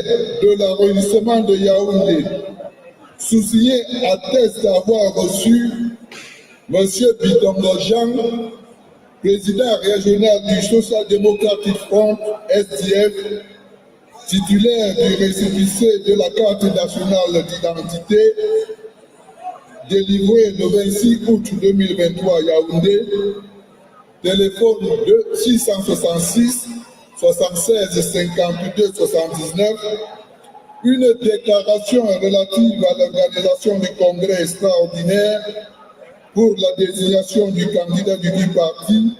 de l'arrondissement de Yaoundé, sousigné atteste avoir reçu M. Bidongo Jean, président régional du Social Democratic Front, SDF, titulaire du récépissé de la carte nationale d'identité, délivré le 26 août 2023 à Yaoundé, téléphone de 666 76 52 79, une déclaration relative à l'organisation du congrès extraordinaire pour la désignation du candidat du parti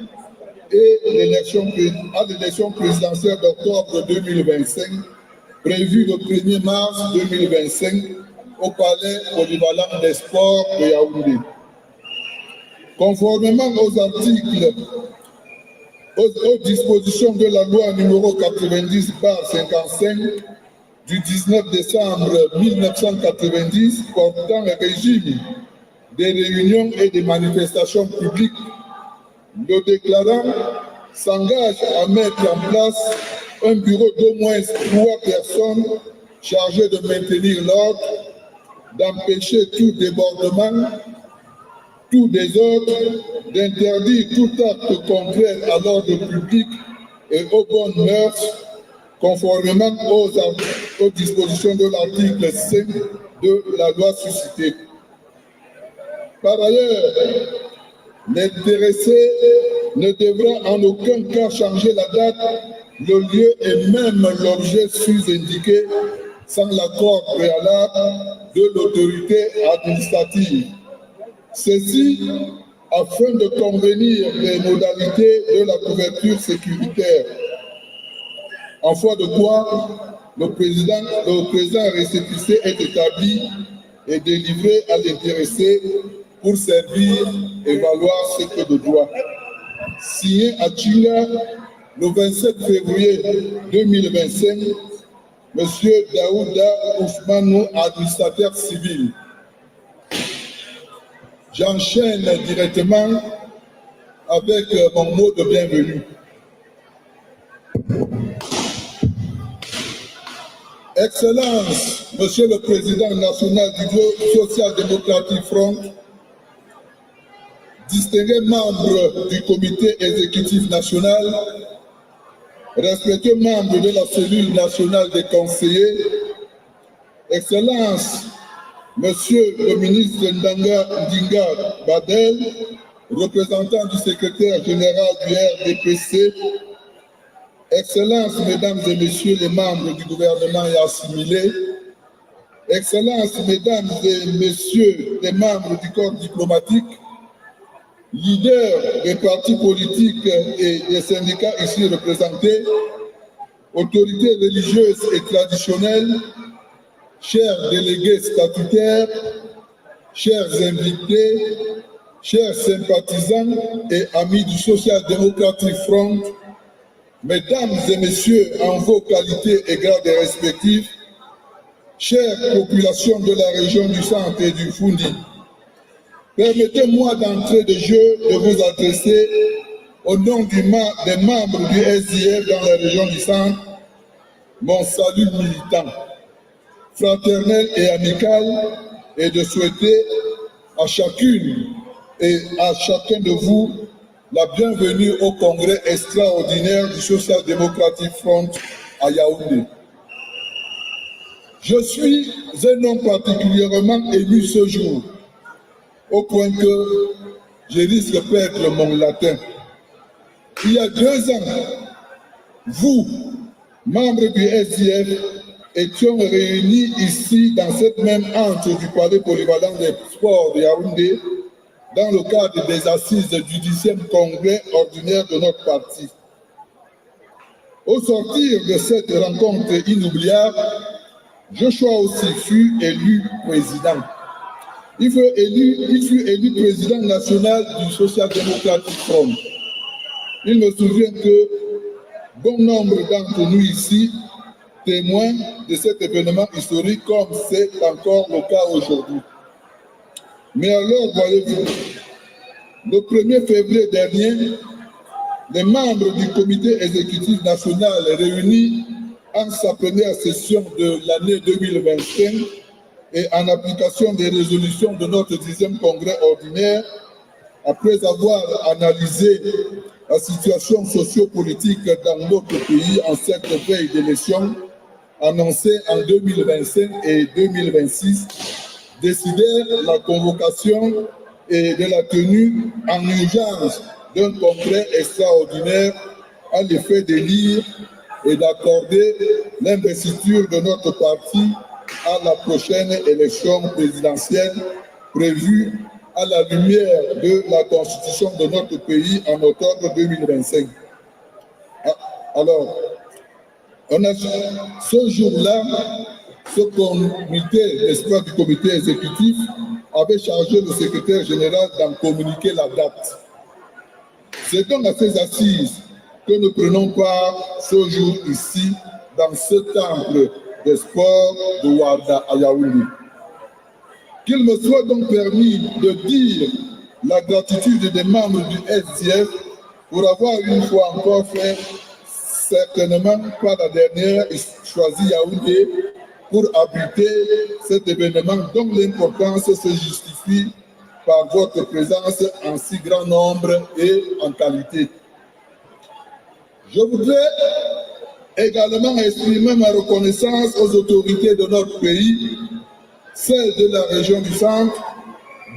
et à l'élection présidentielle d'octobre 2025, prévue le 1er mars 2025 au palais polyvalent des sports de Yaoundé. Conformément aux dispositions de la loi numéro 90/55 du 19 décembre 1990 portant le régime des réunions et des manifestations publiques, le déclarant s'engage à mettre en place un bureau d'au moins 3 personnes chargées de maintenir l'ordre, d'empêcher tout débordement, tout désordre, d'interdire tout acte contraire à l'ordre public et aux bonnes mœurs, conformément aux dispositions de l'article 5 de la loi suscitée. Par ailleurs, l'intéressé ne devra en aucun cas changer la date, le lieu et même l'objet sus-indiqué sans l'accord préalable de l'autorité administrative. Ceci afin de convenir des modalités de la couverture sécuritaire. En foi de quoi, le président récépissé est établi et délivré à l'intéressé pour servir et valoir ce que de droit. Signé à Tchinga le 27 février 2025, M. Daouda Ousmanou, administrateur civil. J'enchaîne directement avec mon mot de bienvenue. Excellence, Monsieur le Président national du Social Democratic Front, distingués membres du comité exécutif national, respectueux membres de la cellule nationale des conseillers, Excellence, Monsieur le ministre Ndinga Badel, représentant du secrétaire général du RDPC, Excellences, Mesdames et Messieurs les membres du gouvernement et assimilés, Excellences, Mesdames et Messieurs les membres du corps diplomatique, leaders des partis politiques et des syndicats ici représentés, autorités religieuses et traditionnelles, chers délégués statutaires, chers invités, chers sympathisants et amis du Social Democratic Front, Mesdames et Messieurs, en vos qualités et grades respectifs, chères populations de la région du Centre et du Foundi, permettez-moi d'entrée de jeu de vous adresser au nom des membres du SDF dans la région du Centre, mon salut militant, fraternel et amical, et de souhaiter à chacune et à chacun de vous la bienvenue au congrès extraordinaire du Social Democratic Front à Yaoundé. Je suis un homme particulièrement ému ce jour, au point que je risque de perdre mon latin. Il y a 2 ans, vous, membres du SDF, étions réunis ici dans cette même antre du palais polyvalent des sports de Yaoundé, dans le cadre des assises du 10e congrès ordinaire de notre parti. Au sortir de cette rencontre inoubliable, Joshua aussi fut élu président. Il fut élu président national du Social Democratic Front. Il me souvient que bon nombre d'entre nous ici témoins de cet événement historique comme c'est encore le cas aujourd'hui. Mais alors, voyez-vous, le 1er février dernier, les membres du comité exécutif national réunis en sa première session de l'année 2025 et en application des résolutions de notre 10e congrès ordinaire, après avoir analysé la situation sociopolitique dans notre pays en cette veille d'élection annoncée en 2025 et 2026, décidèrent la convocation et de la tenue en urgence d'un congrès extraordinaire à l'effet d'élire et d'accorder l'investiture de notre parti à la prochaine élection présidentielle prévue à la lumière de la Constitution de notre pays en octobre 2025. Alors, ce jour-là, ce comité, n'est-ce pas, du comité exécutif avait chargé le secrétaire général d'en communiquer la date. C'est donc à ces assises que nous prenons part ce jour ici, dans ce temple des sports de Ouarda à Yaoundé. Qu'il me soit donc permis de dire la gratitude des membres du SDF pour avoir une fois encore fait, certainement pas la dernière, choisi Yaoundé pour abriter cet événement dont l'importance se justifie par votre présence en si grand nombre et en qualité. Je voudrais également exprimer ma reconnaissance aux autorités de notre pays, celles de la région du centre,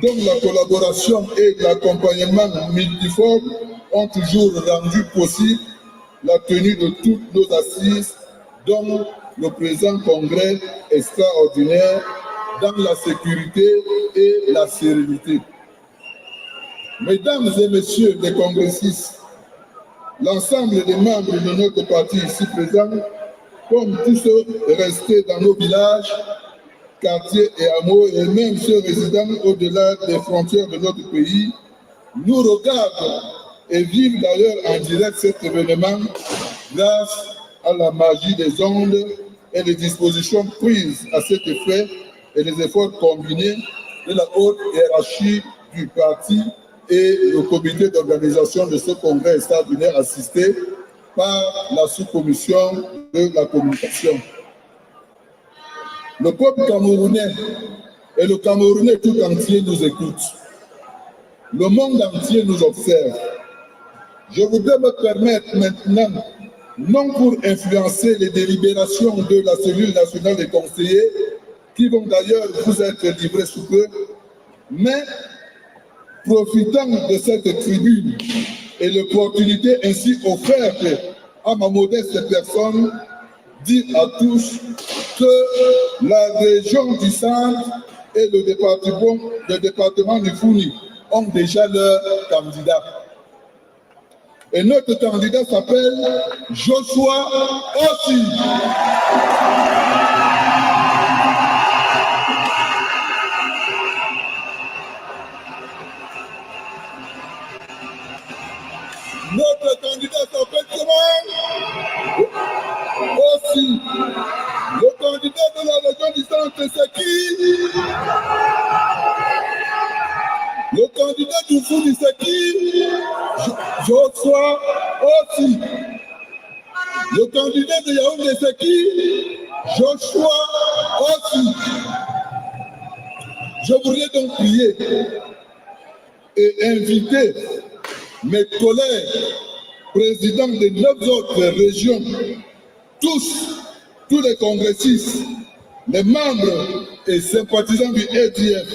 dont la collaboration et l'accompagnement multiforme ont toujours rendu possible la tenue de toutes nos assises, dont le présent congrès extraordinaire dans la sécurité et la sérénité. Mesdames et messieurs les congressistes, l'ensemble des membres de notre parti ici présents, comme tous ceux restés dans nos villages, quartiers et hameaux, et même ceux résidant au-delà des frontières de notre pays, nous regardent et vivent d'ailleurs en direct cet événement grâce à la magie des ondes et les dispositions prises à cet effet et les efforts combinés de la haute hiérarchie du parti et le comité d'organisation de ce congrès extraordinaire assisté par la sous-commission de la communication. Le peuple camerounais et le Camerounais tout entier nous écoutent. Le monde entier nous observe. Je voudrais me permettre maintenant, non pour influencer les délibérations de la cellule nationale des conseillers, qui vont d'ailleurs vous être livrées sous peu, mais profitant de cette tribune et l'opportunité ainsi offerte à ma modeste personne, dire à tous que la région du centre et le département du Founi ont déjà leur candidat. Et notre candidat s'appelle Joshua Ossi. Notre candidat s'appelle comment? Ossi. Le candidat de la région du centre, c'est qui? Le candidat du Founi, c'est qui? Joshua Ossi. Le candidat de Yaoundé, c'est qui? Joshua Ossi. Je voudrais donc prier et inviter mes collègues présidents des 9 autres régions, tous les congressistes, les membres et sympathisants du RDF,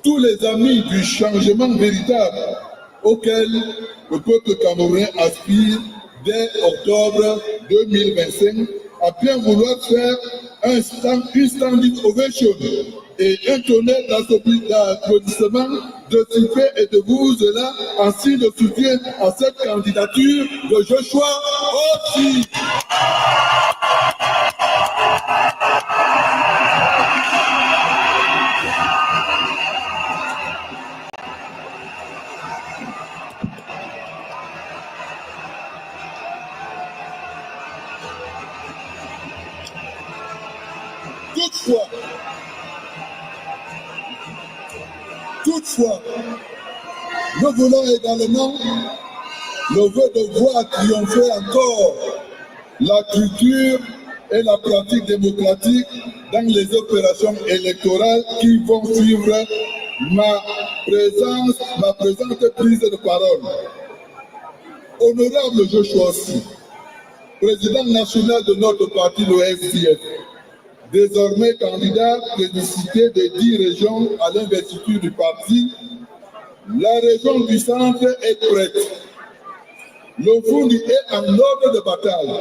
tous les amis du changement véritable auquel le peuple camerounais aspire dès octobre 2025, à bien vouloir faire une standing ovation et un tonnerre d'applaudissements de Sylvain et de vous là en signe de soutien à cette candidature de Joshua Ossi. Toutefois, nous voulons également le vœu de voir triompher encore la culture et la pratique démocratique dans les opérations électorales qui vont suivre ma présente prise de parole. Honorable Joshua Ossi, président national de notre parti, le SDF, désormais candidat plébiscité des 10 régions à l'investiture du parti, la région du centre est prête. Le Fundi est en ordre de bataille.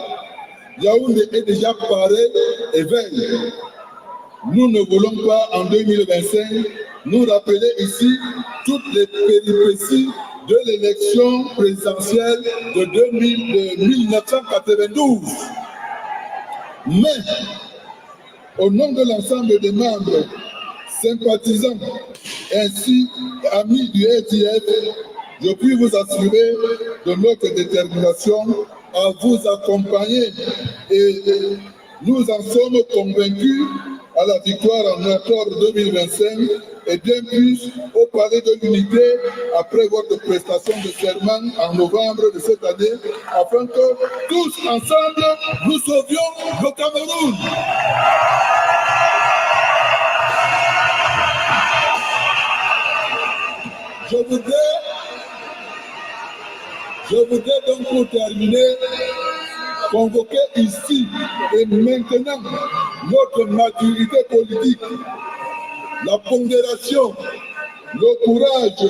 Yaoundé est déjà paré et veille. Nous ne voulons pas en 2025 nous rappeler ici toutes les péripéties de l'élection présidentielle de 1992. Mais, au nom de l'ensemble des membres, sympathisants, ainsi amis du SDF, je puis vous assurer de notre détermination à vous accompagner et nous en sommes convaincus à la victoire en octobre 2025 et bien plus au Palais de l'Unité après votre prestation de serment en novembre de cette année afin que tous ensemble nous sauvions le Cameroun. Je voudrais donc pour terminer convoquer ici et maintenant notre maturité politique, la pondération, le courage,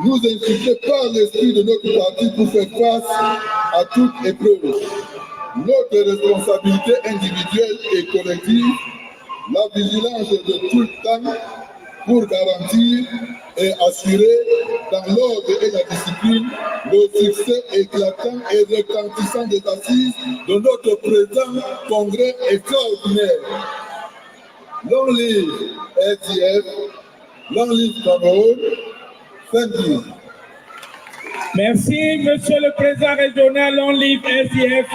nous insuffler par l'esprit de notre parti pour faire face à toute épreuve. Notre responsabilité individuelle et collective, la vigilance de tout le temps pour garantir et assurer dans l'ordre et la discipline le succès éclatant et retentissant des assises de notre présent congrès extraordinaire. Long live SDF, long live Cameroun. Thank you. Merci, Monsieur le Président régional, long live SDF.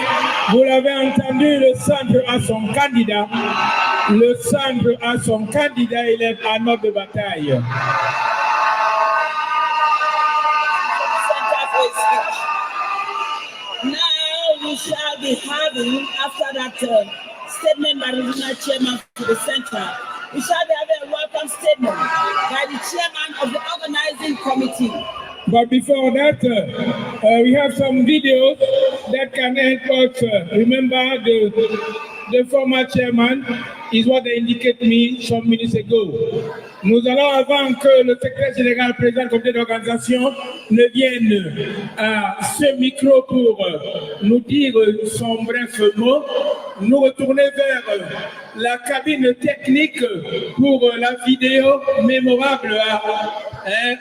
Vous l'avez entendu, le centre a son candidat. Le centre a son candidat, il est en ordre de bataille. Now we shall be having, after that statement by the regional chairman to the center, we shall be having a welcome statement by the chairman of the organizing committee. But before that, we have some videos that can help us remember the former chairman, is what they indicated me some minutes ago. Nous allons, avant que le secrétaire général, président du comité d'organisation, ne vienne à ce micro pour nous dire son bref mot, nous retourner vers la cabine technique pour la vidéo mémorable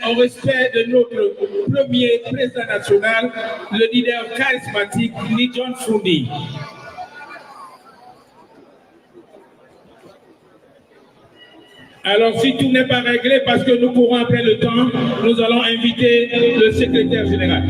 au respect de notre premier président national, le leader charismatique, John Fundi. Alors, si tout n'est pas réglé, parce que nous courons après le temps, nous allons inviter le secrétaire général.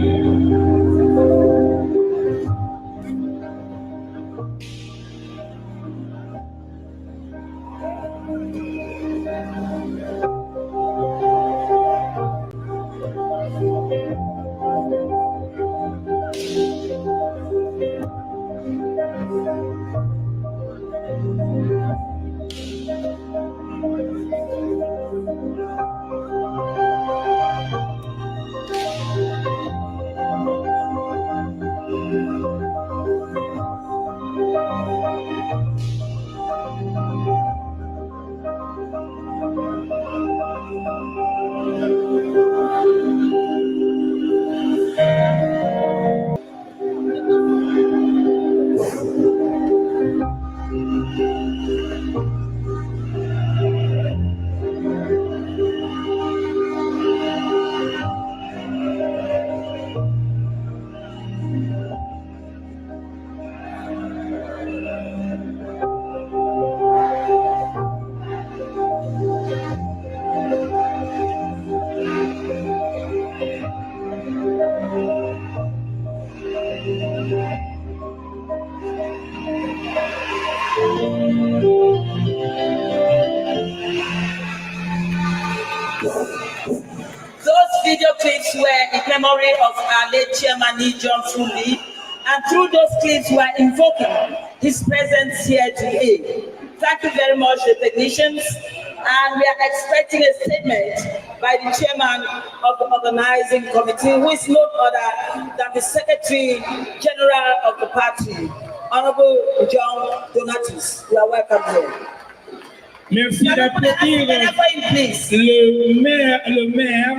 Video clips were in memory of our late chairman, John Fundi, and through those clips we are invoking his presence here today. Thank you very much, the technicians, and we are expecting a statement by the chairman of the organizing committee, who is no other than the Secretary General of the party, Honorable John Donatus. You are welcome here. Merci d'applaudir le maire,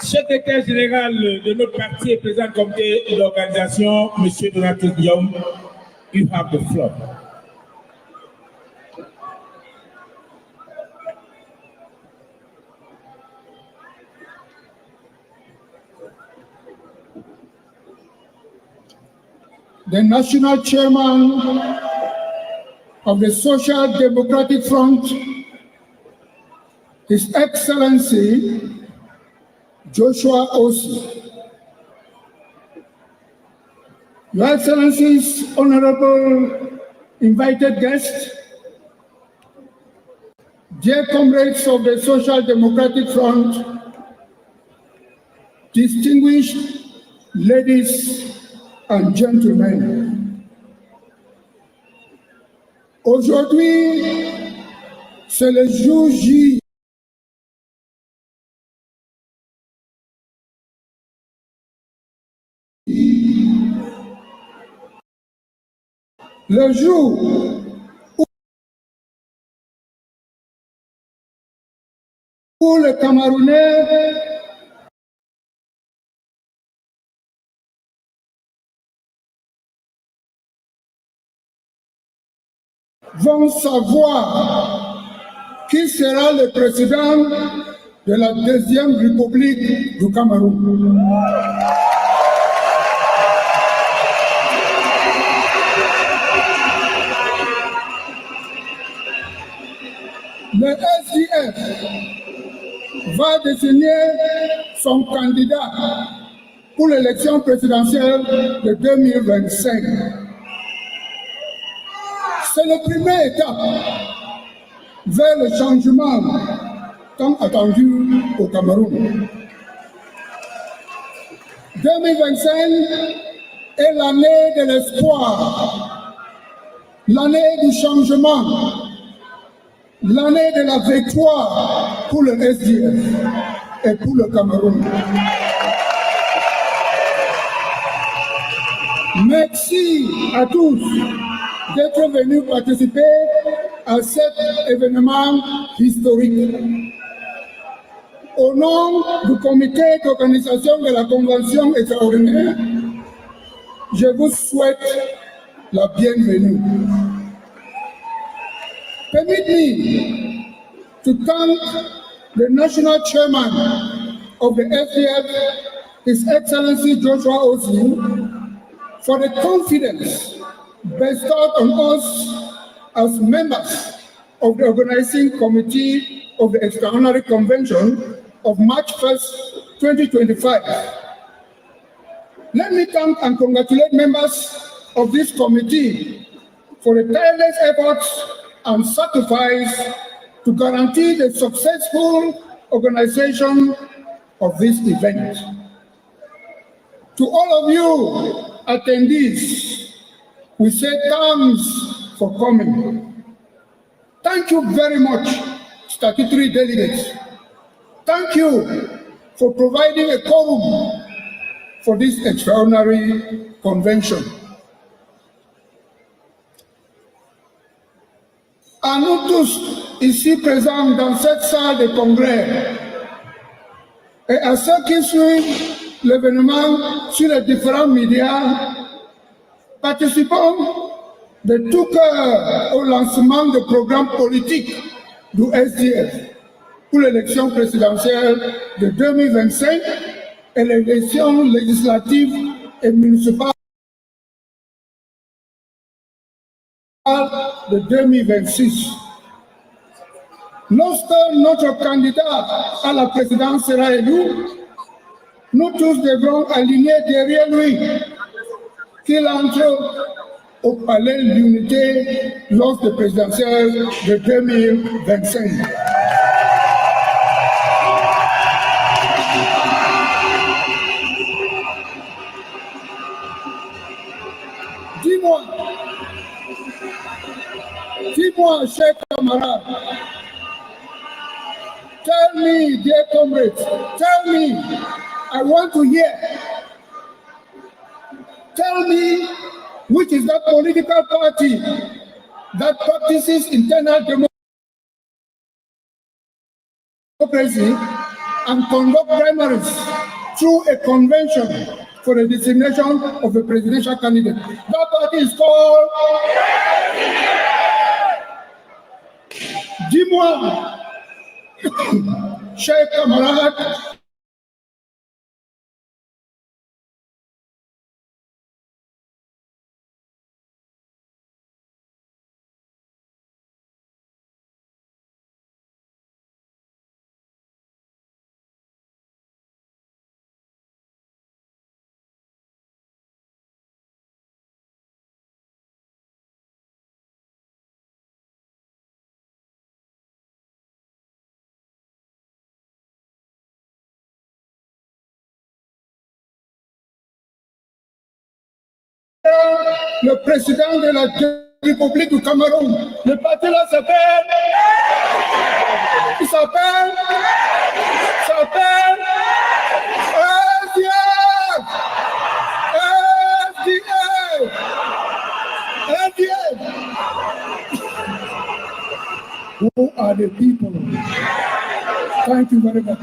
secrétaire général de notre parti et président du comité d'organisation, M. Donatus Guillaume. You have the floor. The national chairman of the Social Democratic Front, His Excellency Joshua Osi. Your Excellencies, honorable invited guests, dear comrades of the Social Democratic Front, distinguished ladies and gentlemen, aujourd'hui, c'est le jour J. Le jour où les Camerounais vont savoir qui sera le président de la deuxième République du Cameroun. Le SDF va désigner son candidat pour l'élection présidentielle de 2025. C'est la première étape vers le changement tant attendu au Cameroun. 2025 est l'année de l'espoir, l'année du changement, l'année de la victoire pour le SDF et pour le Cameroun. Merci à tous d'être venus participer à cet événement historique. Au nom du comité d'organisation de la Convention extraordinaire, je vous souhaite la bienvenue. Permit me to thank the National Chairman of the SDF, His Excellency Joshua Osi, for the confidence bestowed on us as members of the organizing committee of the Extraordinary Convention of March 1st, 2025. Let me thank and congratulate members of this committee for the tireless efforts and sacrifice to guarantee the successful organization of this event. To all of you attendees, we say thanks for coming. Thank you very much, statutory delegates. Thank you for providing a quorum for this extraordinary convention. À nous tous, ici présents dans cette salle de congrès, et à ceux qui suivent l'événement sur les différents médias, participons de tout cœur au lancement du programme politique du SDF pour l'élection présidentielle de 2025 et l'élection législative et municipale de 2026. Lorsque notre candidat à la présidence sera élu, nous tous devrons aligner derrière lui qu'il entre au palais de l'unité lors de présidentielle de 2025. Dis-moi, Dis-moi, chers camarades, tell me, dear comrades, tell me, I want to hear. Tell me, which is that political party that practices internal democracy and conduct primaries through a convention for the designation of a presidential candidate. That party is called... Dis-moi, chers camarades, le président de la République du Cameroun. Le parti là s'appelle... Il s'appelle... SDF. Who are the people? Thank you very much.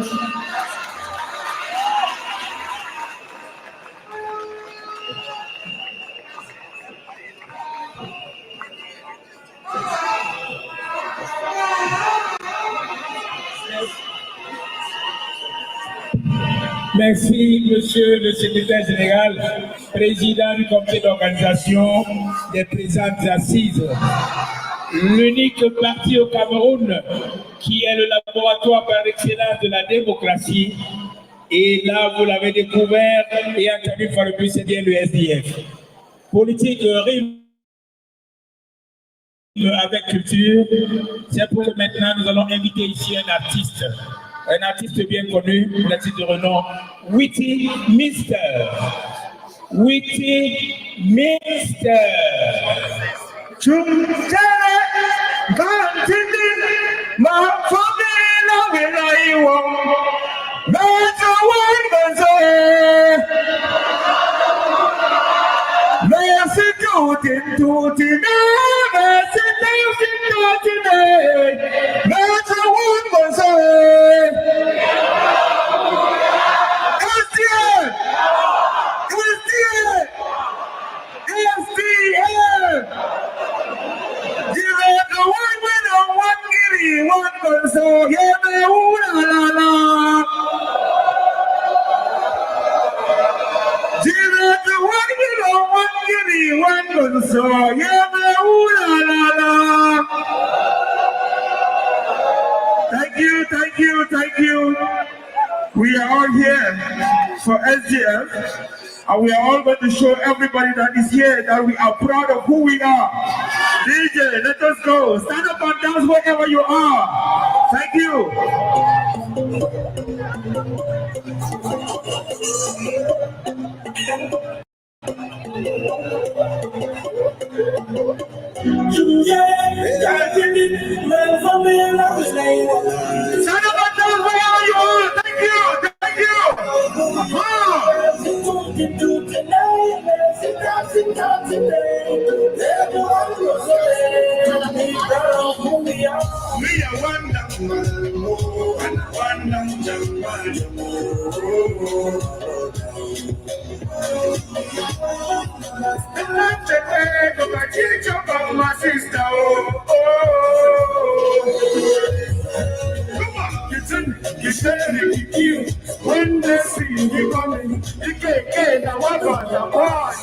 Merci, monsieur le secrétaire général, président du comité d'organisation des présentes assises. L'unique parti au Cameroun qui est le laboratoire par excellence de la démocratie. Et là, vous l'avez découvert et entendu une fois le plus, c'est bien le SDF. Politique rime avec culture. C'est pour que maintenant nous allons inviter ici un artiste bien connu, un artiste de renom, Witty Mister. Witty Mister. Thank you. We are all here for SDF, and we are all going to show everybody that is here that we are proud of who we are. DJ, let us go. Stand up and dance wherever you are. Thank you. Stand up and dance wherever you are. Thank you. My sister, you said you when they see you coming, you can't get the one on the board.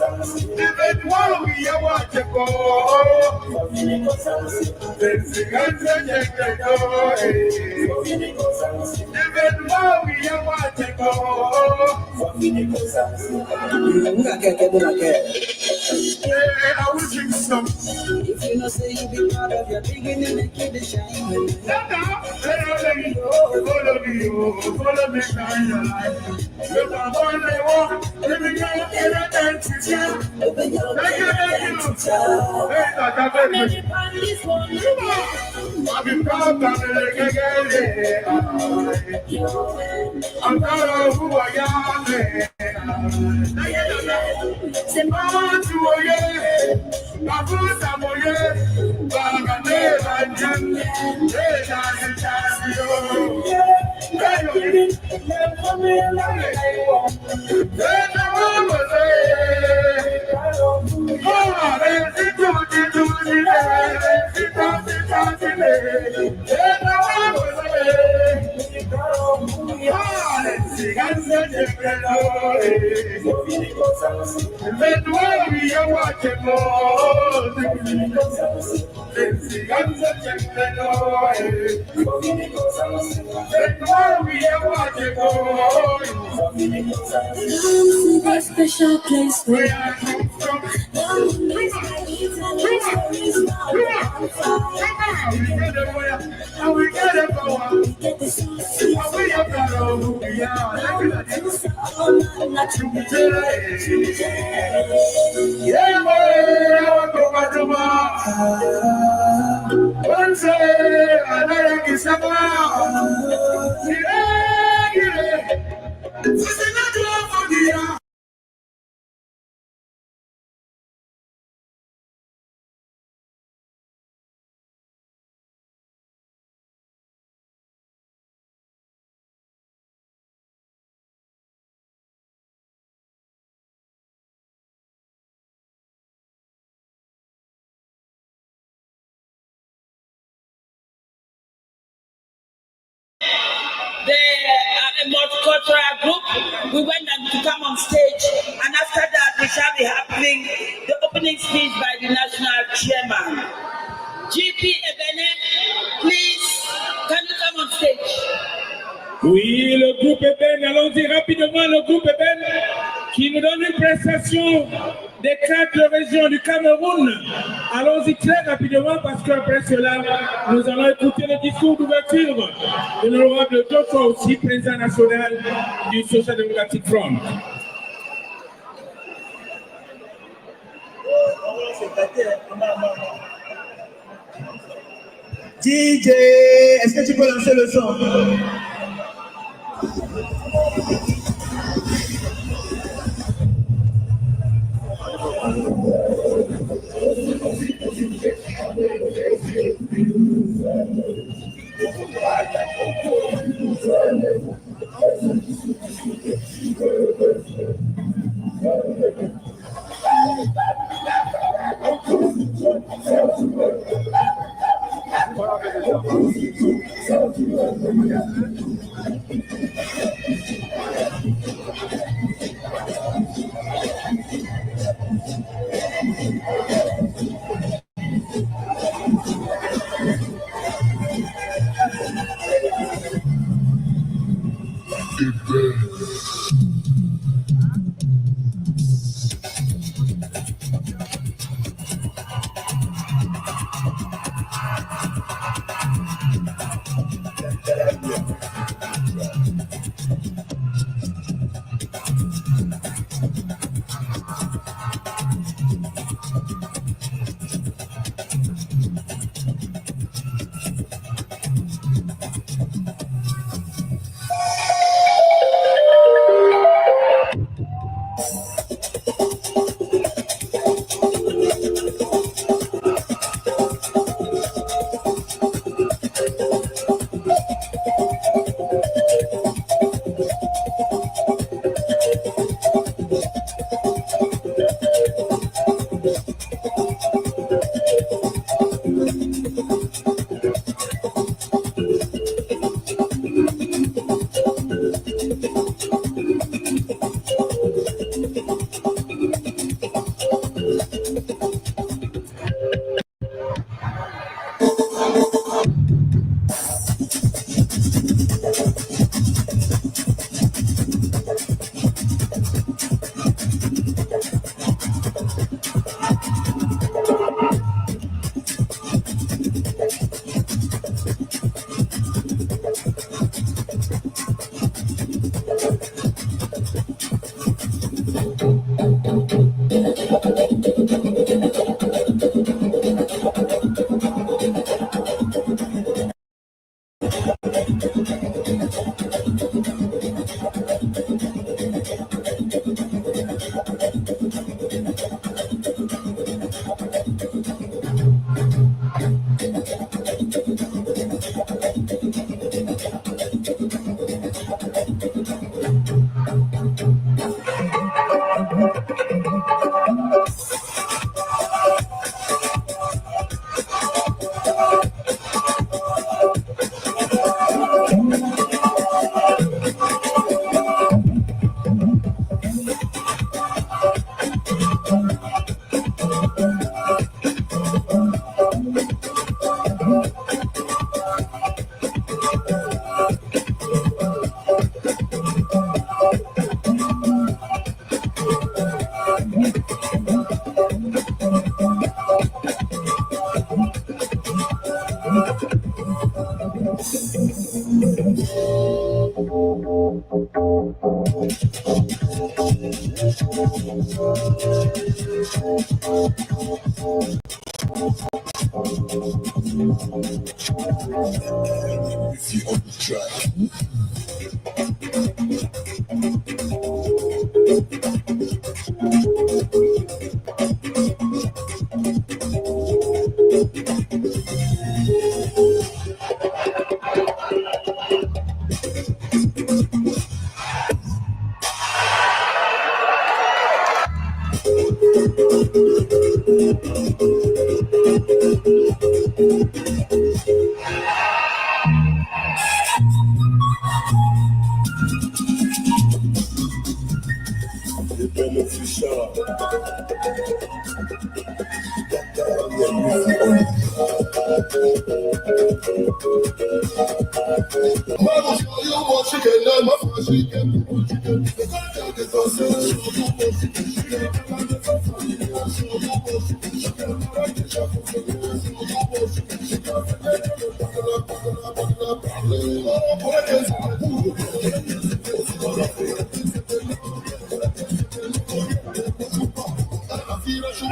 Even while we are watching go, then sing and sing and go. Even while we are watching go, I will sing some. If you know say you be proud of your beginning and keep it shining. Follow me, shine your light. Look at what they want. Let me go get a dance with you. Open your Thank you. Hey, I'll be proud of the I'm proud of who I am. C'est moi, tu special place where I come from. We get it power. We have got all who we are. Yeah, one say, another kiss They are a multicultural group. We went them to come on stage, and after that, we shall be having the opening speech by the national chairman. GP Ebene, please, can you come on stage? Oui, le groupe Eben, allons-y rapidement, le groupe Eben, qui nous donne une prestation des 4 régions du Cameroun. Allons-y très rapidement parce qu'après cela, nous allons écouter le discours d'ouverture de l'honorable Joshua aussi, président national du Social Democratic Front. DJ, est-ce que tu peux lancer le son?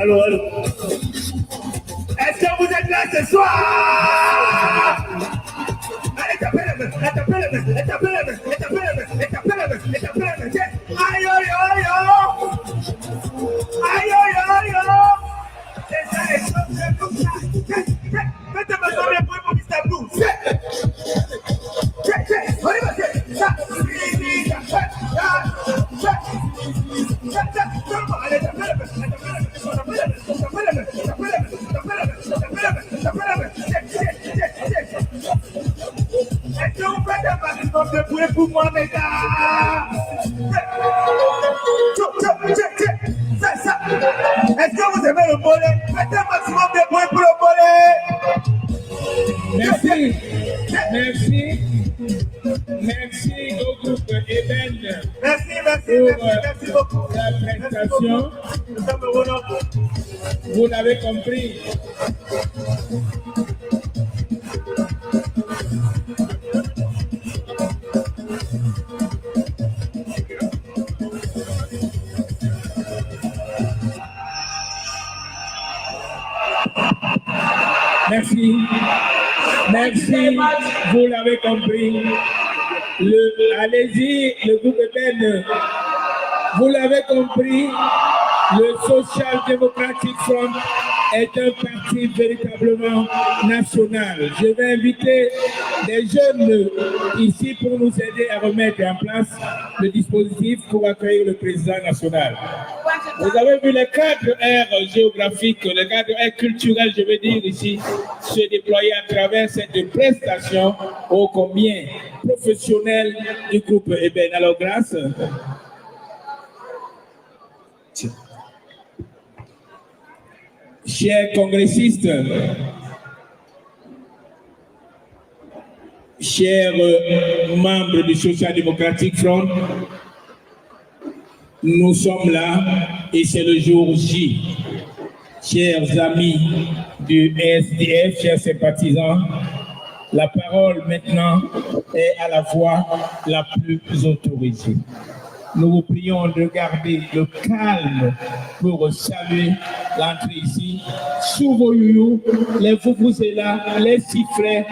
Allô, allô. Est-ce que vous êtes là ce soir? Allez, tapez les mains, tapez les mains, tapez les mains, tapez les mains, tapez les mains, tapez les mains. Aïe, aïe, aïe, aïe, aïe, aïe, aïe. C'est ça, les choses, c'est comme ça. Mettez-moi sur les bruits pour Mr. Blue. On y va, ça. Allez, tapez les mains, tapez les mains. Est-ce que vous faites un maximum de bruit pour moi, mesdames? C'est ça. Est-ce que vous aimez le volet? Faites un maximum de bruit pour le volet. Merci. Merci. Merci au groupe Eben Merci beaucoup. La prestation. Vous l'avez compris. Merci. Merci. Vous l'avez compris. Allez-y, le groupe Eben. Vous l'avez compris. Le Social Democratic Front est un parti véritablement national. Je vais inviter des jeunes ici pour nous aider à remettre en place le dispositif pour accueillir le président national. Vous avez vu le cadre R géographique, le cadre R culturel, je veux dire ici, se déployer à travers cette prestation ô combien professionnelle du groupe Eben. Alors, grâce. Chers congressistes, chers membres du Social Democratic Front, nous sommes là et c'est le jour J. Chers amis du SDF, chers sympathisants, la parole maintenant est à la voix la plus autorisée. nous vous prions de garder le calme pour saluer l'entrée ici. Sous vos youyous, les vuvuzelas, les sifflets,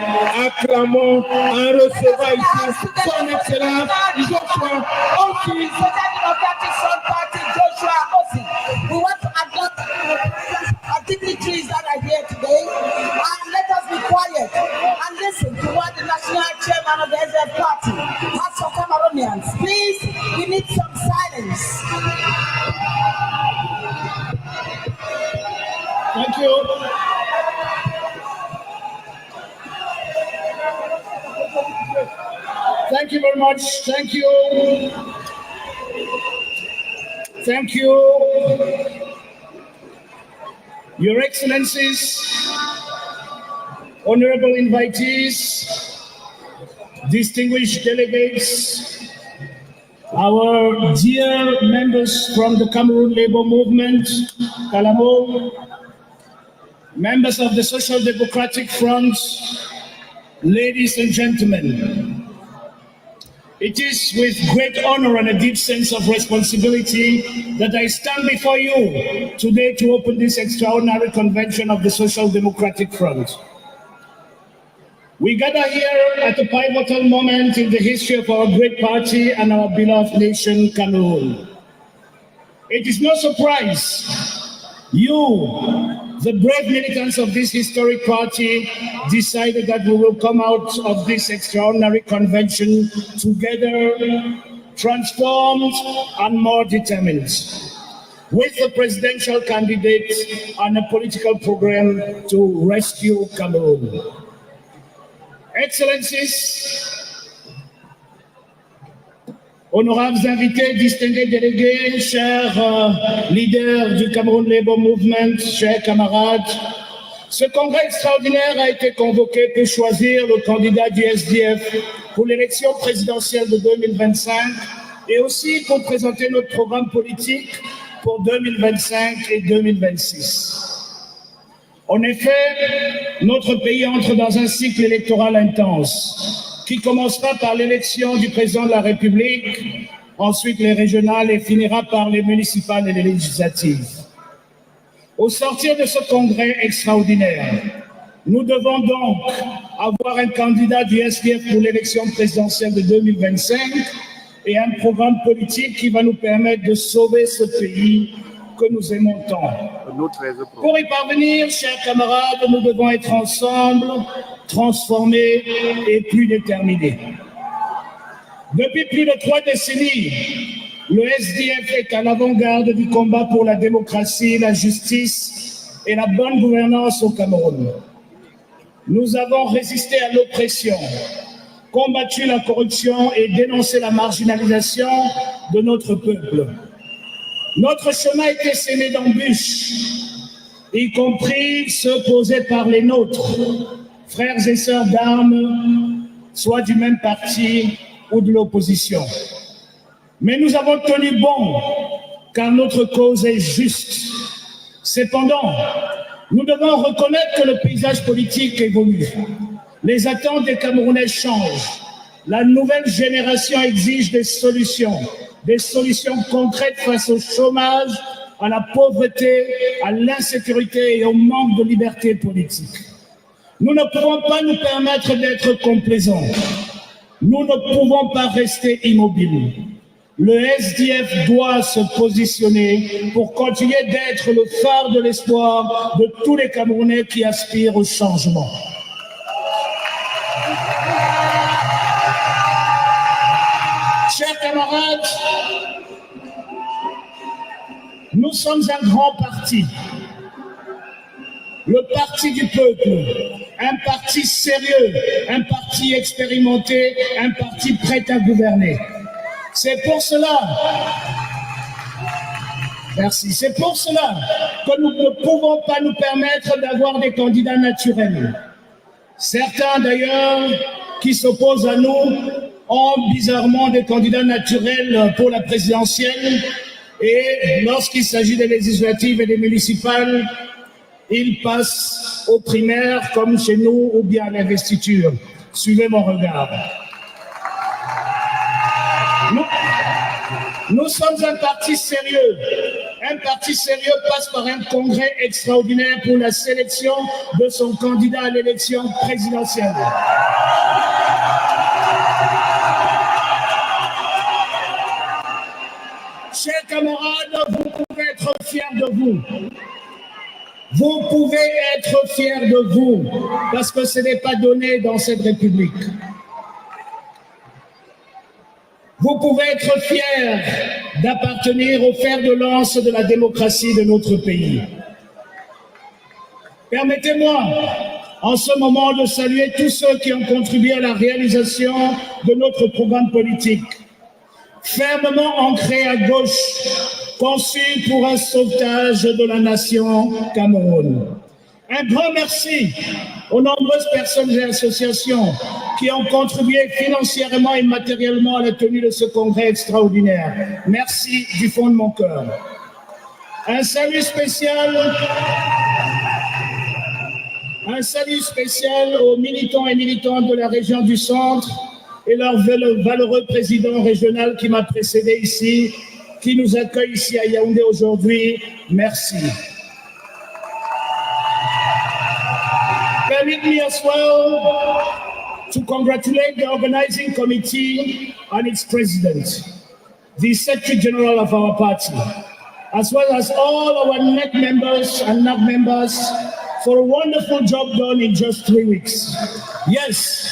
acclamons en recevant ici son excellence Joshua Osi. We want to adopt our dignitaries that are here today, and let us be quiet and listen to what the national chairman of the SDF party has for Cameroonians. Please, we need some silence. Thank you. Thank you very much. Thank you. Thank you. Your Excellencies, honorable invitees, distinguished delegates, our dear members from the Cameroon Labour Movement, Kalamo, members of the Social Democratic Front, ladies and gentlemen, it is with great honor and a deep sense of responsibility that I stand before you today to open this extraordinary convention of the Social Democratic Front. We gather here at a pivotal moment in the history of our great party and our beloved nation, Cameroon. It is no surprise you, the brave militants of this historic party, decided that we will come out of this extraordinary convention together, transformed and more determined, with a presidential candidate and a political program to rescue Cameroon. Excellencies, honorables invités, distingués délégués, chers leaders du Cameroon Labour Movement, chers camarades, ce congrès extraordinaire a été convoqué pour choisir le candidat du SDF pour l'élection présidentielle de 2025 et aussi pour présenter notre programme politique pour 2025 et 2026. En effet, notre pays entre dans un cycle électoral intense qui commencera par l'élection du président de la République, ensuite les régionales et finira par les municipales et les législatives. Au sortir de ce congrès extraordinaire, nous devons donc avoir un candidat du SDF pour l'élection présidentielle de 2025 et un programme politique qui va nous permettre de sauver ce pays que nous aimons tant. Pour y parvenir, chers camarades, nous devons être ensemble, transformés et plus déterminés. Depuis plus de 3 décennies, le SDF est à l'avant-garde du combat pour la démocratie, la justice et la bonne gouvernance au Cameroun. Nous avons résisté à l'oppression, combattu la corruption et dénoncé la marginalisation de notre peuple. Notre chemin était semé d'embûches, y compris ceux posés par les nôtres, frères et sœurs d'armes, soit du même parti ou de l'opposition. Mais nous avons tenu bon, car notre cause est juste. Cependant, nous devons reconnaître que le paysage politique évolue. Les attentes des Camerounais changent. La nouvelle génération exige des solutions concrètes face au chômage, à la pauvreté, à l'insécurité et au manque de liberté politique. Nous ne pouvons pas nous permettre d'être complaisants. Nous ne pouvons pas rester immobiles. Le SDF doit se positionner pour continuer d'être le phare de l'espoir de tous les Camerounais qui aspirent au changement. Chers camarades, nous sommes un grand parti, le parti du peuple, un parti sérieux, un parti expérimenté, un parti prêt à gouverner. C'est pour cela, merci, c'est pour cela que nous ne pouvons pas nous permettre d'avoir des candidats naturels. Certains d'ailleurs qui s'opposent à nous ont bizarrement des candidats naturels pour la présidentielle et lorsqu'il s'agit des législatives et des municipales, ils passent aux primaires comme chez nous ou bien à l'investiture. Suivez mon regard. Nous sommes un parti sérieux. Un parti sérieux passe par un congrès extraordinaire pour la sélection de son candidat à l'élection présidentielle. Chers camarades, vous pouvez être fiers de vous. Vous pouvez être fiers de vous, parce que ce n'est pas donné dans cette République. Vous pouvez être fiers d'appartenir au fer de lance de la démocratie de notre pays. Permettez-moi, en ce moment, de saluer tous ceux qui ont contribué à la réalisation de notre programme politique, fermement ancré à gauche, conçu pour un sauvetage de la nation Cameroun. Un grand merci aux nombreuses personnes et associations qui ont contribué financièrement et matériellement à la tenue de ce congrès extraordinaire. Merci du fond de mon cœur. Un salut spécial aux militants et militantes de la région du Centre et leur valeureux président régional qui m'a précédé ici, qui nous accueille ici à Yaoundé aujourd'hui. Merci. Permit me as well to congratulate the organizing committee and its president, the Secretary General of our party, as well as all our NEC members and NAC members for a wonderful job done in just 3 weeks. Yes,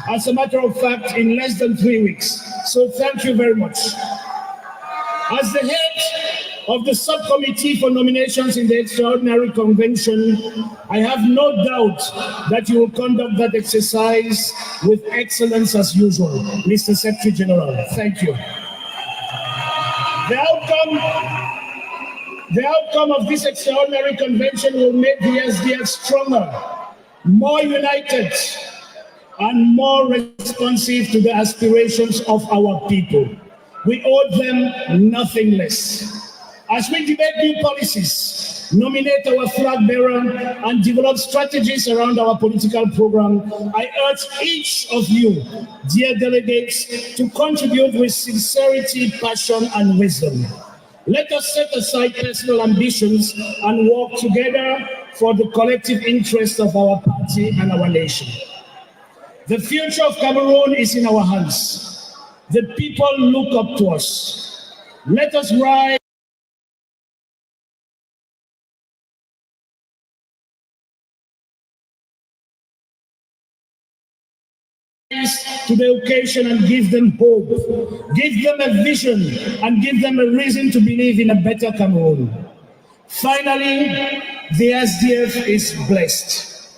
as a matter of fact, in less than 3 weeks. So thank you very much. As the head of the subcommittee for nominations in the extraordinary convention, I have no doubt that you will conduct that exercise with excellence as usual, Mr. Secretary General. Thank you. The outcome of this extraordinary convention will make the SDF stronger, more united, and more responsive to the aspirations of our people. We owe them nothing less. As we debate new policies, nominate our flag bearer, and develop strategies around our political program, I urge each of you, dear delegates, to contribute with sincerity, passion, and wisdom. Let us set aside personal ambitions and work together for the collective interest of our party and our nation. The future of Cameroon is in our hands. The people look up to us. Let us rise to the occasion and give them hope, give them a vision, and give them a reason to believe in a better Cameroon. Finally, the SDF is blessed.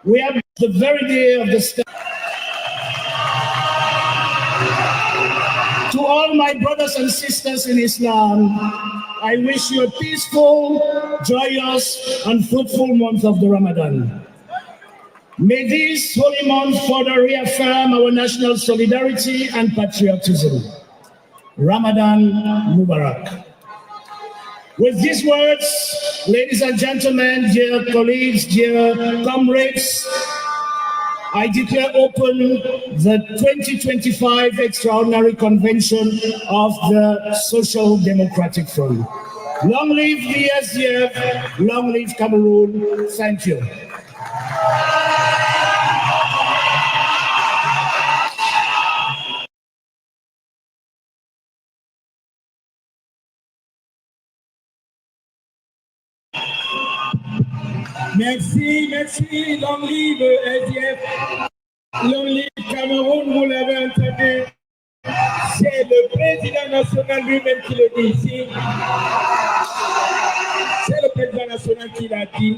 We have the very day of the start. To all my brothers and sisters in Islam, I wish you a peaceful, joyous, and fruitful month of the Ramadan. May this holy month further reaffirm our national solidarity and patriotism. Ramadan Mubarak. With these words, ladies and gentlemen, dear colleagues, dear comrades, I declare open the 2025 Extraordinary Convention of the Social Democratic Front. Long live the SDF, long live Cameroon. Thank you. Merci, merci, long live SDF, long live Cameroun, vous l'avez entendu. C'est le président national lui-même qui le dit ici. C'est le président national qui l'a dit.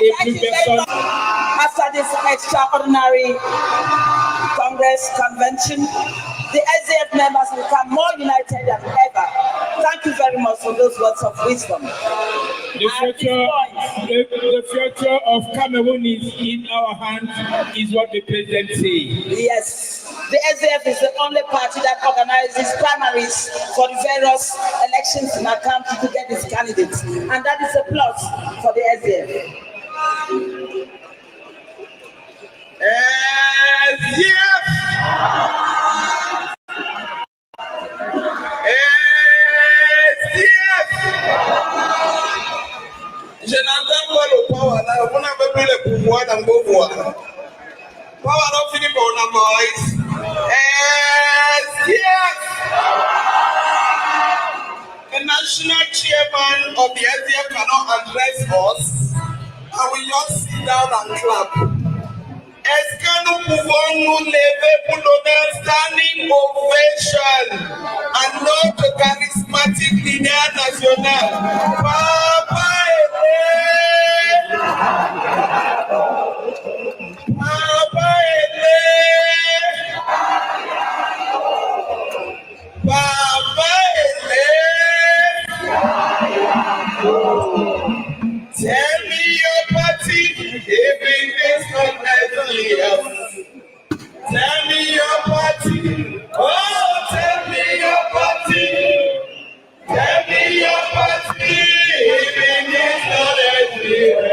Et plus personne. After this extraordinary Congress convention, the SDF members will become more united than ever. Thank you very much for those words of wisdom. The future of Cameroon is in our hands, is what the president said. Yes, the SDF is the only party that organizes primaries for the various elections in our country to get its candidates, and that is a plus for the SDF. SDF! Je n'entends pas le power là, vous n'avez plus le pouvoir dans vos voix. Power not finish for our voice. Yes. The national chairman of the SDF cannot address us, and we just sit down and clap. Est-ce que nous pouvons nous lever pour donner un standing ovation à notre charismatique leader national, Papa Aidé? Papa Aidé! Papa Aidé! Tell me your party, if it is not Nigeria. Tell me your party, oh, tell me your party. Tell me your party, if it is not Nigeria.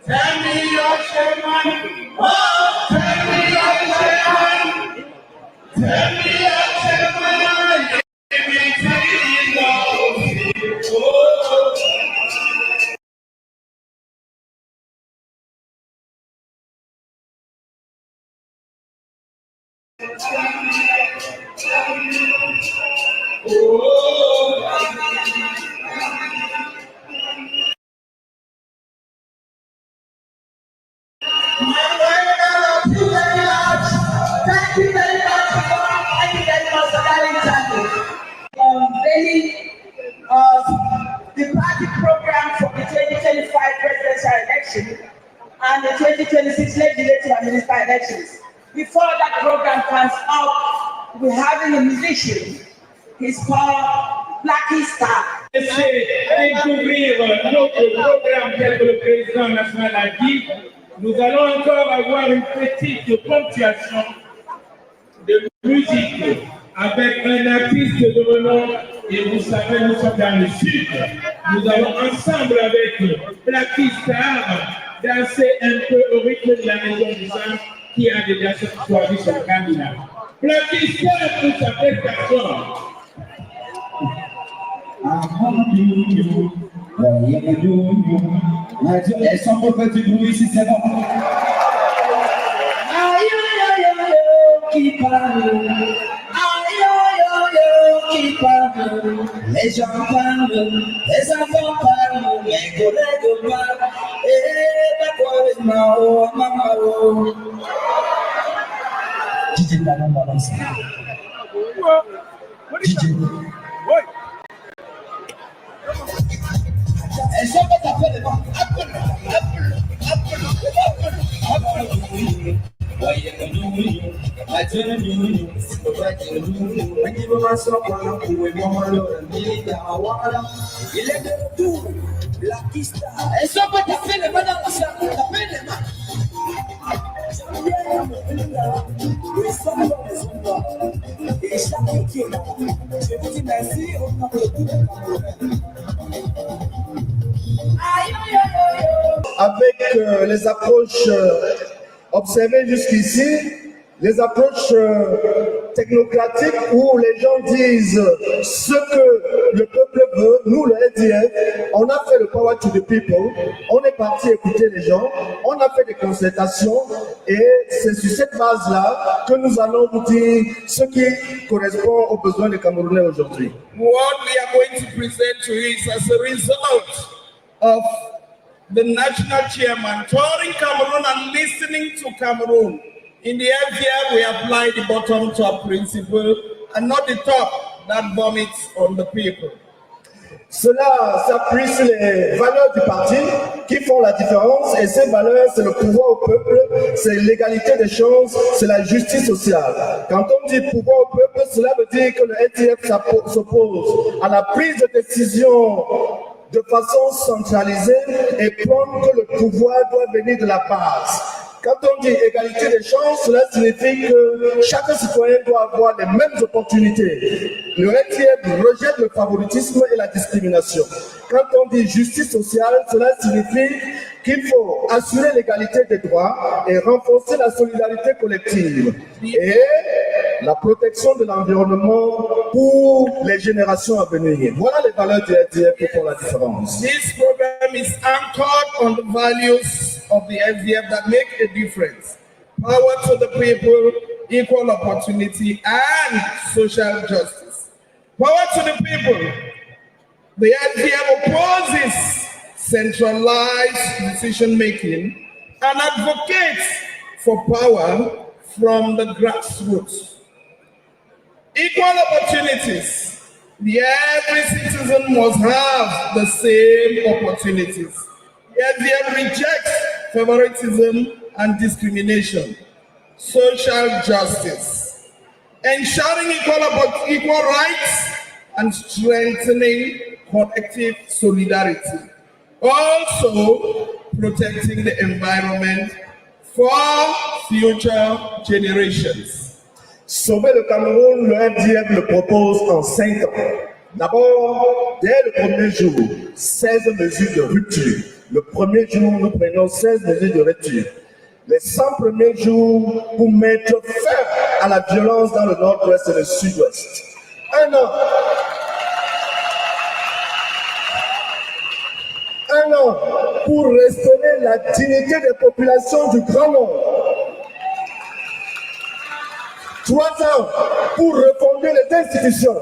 Tell me your chairman, oh, tell me your chairman, tell me your chairman, give me Thank you very much for unveiling of the party program for the 2025 presidential election and the 2026 legislative and municipal elections. Before that program comes up, we're having a musician. He's called Blackie Star. Laissez découvrir notre programme tel que le président national a dit. Nous allons encore avoir une petite ponctuation de musique avec un artiste de renom. Et vous savez, nous sommes dans le sud. Nous allons ensemble avec Blackie Star danser un peu au rythme de la maison du sang qui a déjà choisi son candidat. Blackie Star pour sa prestation. Elles sont pour faire du bruit ici, c'est bon. Aïe, aïe, aïe, qui parle. Aïe, aïe, aïe, qui parle. Les gens parlent, les enfants parlent, mes collègues parlent. Et d'accord, mao, mamao. DJ Dano balance. DJ. Elles sont pas tapées devant. Elles sont pas tapées les mains dans la salle. Tapez les mains. Et chaque qui est là, je vous dis merci au nom de tout le monde. Avec les approches observées jusqu'ici, les approches technocratiques où les gens disent ce que le peuple veut, nous le SDF, on a fait le power to the people, on est parti écouter les gens, on a fait des concertations et c'est sur cette base-là que nous allons vous dire ce qui correspond aux besoins des Camerounais aujourd'hui. What we are going to present to you is as a result of the national chairman touring Cameroon and listening to Cameroon. In the FDR, we apply the bottom-top principle and not the top that vomits on the people. Cela s'appuie sur les valeurs du parti qui font la différence et ces valeurs, c'est le pouvoir au peuple, c'est l'égalité des chances, c'est la justice sociale. Quand on dit pouvoir au peuple, cela veut dire que le SDF s'oppose à la prise de décision de façon centralisée et prendre que le pouvoir doit venir de la base. Quand on dit égalité des chances, cela signifie que chaque citoyen doit avoir les mêmes opportunités. Le RTF rejette le favoritisme et la discrimination. Quand on dit justice sociale, cela signifie qu'il faut assurer l'égalité des droits et renforcer la solidarité collective et la protection de l'environnement pour les générations à venir. Voilà les valeurs du RTF qui font la différence. This program is anchored on the values of the SDF that make a difference. Power to the people, equal opportunity, and social justice. Power to the people. The SDF opposes centralized decision-making and advocates for power from the grassroots. Equal opportunities. Every citizen must have the same opportunities. The SDF rejects favoritism and discrimination. Social justice. Ensuring equal rights and strengthening collective solidarity. Also, protecting the environment for future generations. Sauver le Cameroun, le RDF le propose en 5 ans. D'abord, dès le premier jour, 16 mesures de rupture. Le premier jour, nous prenons 16 mesures de rupture. Les 100 premiers jours pour mettre fin à la violence dans le nord-ouest et le sud-ouest. 1 an. 1 an pour restaurer la dignité des populations du Grand Nord. 3 ans pour refonder les institutions.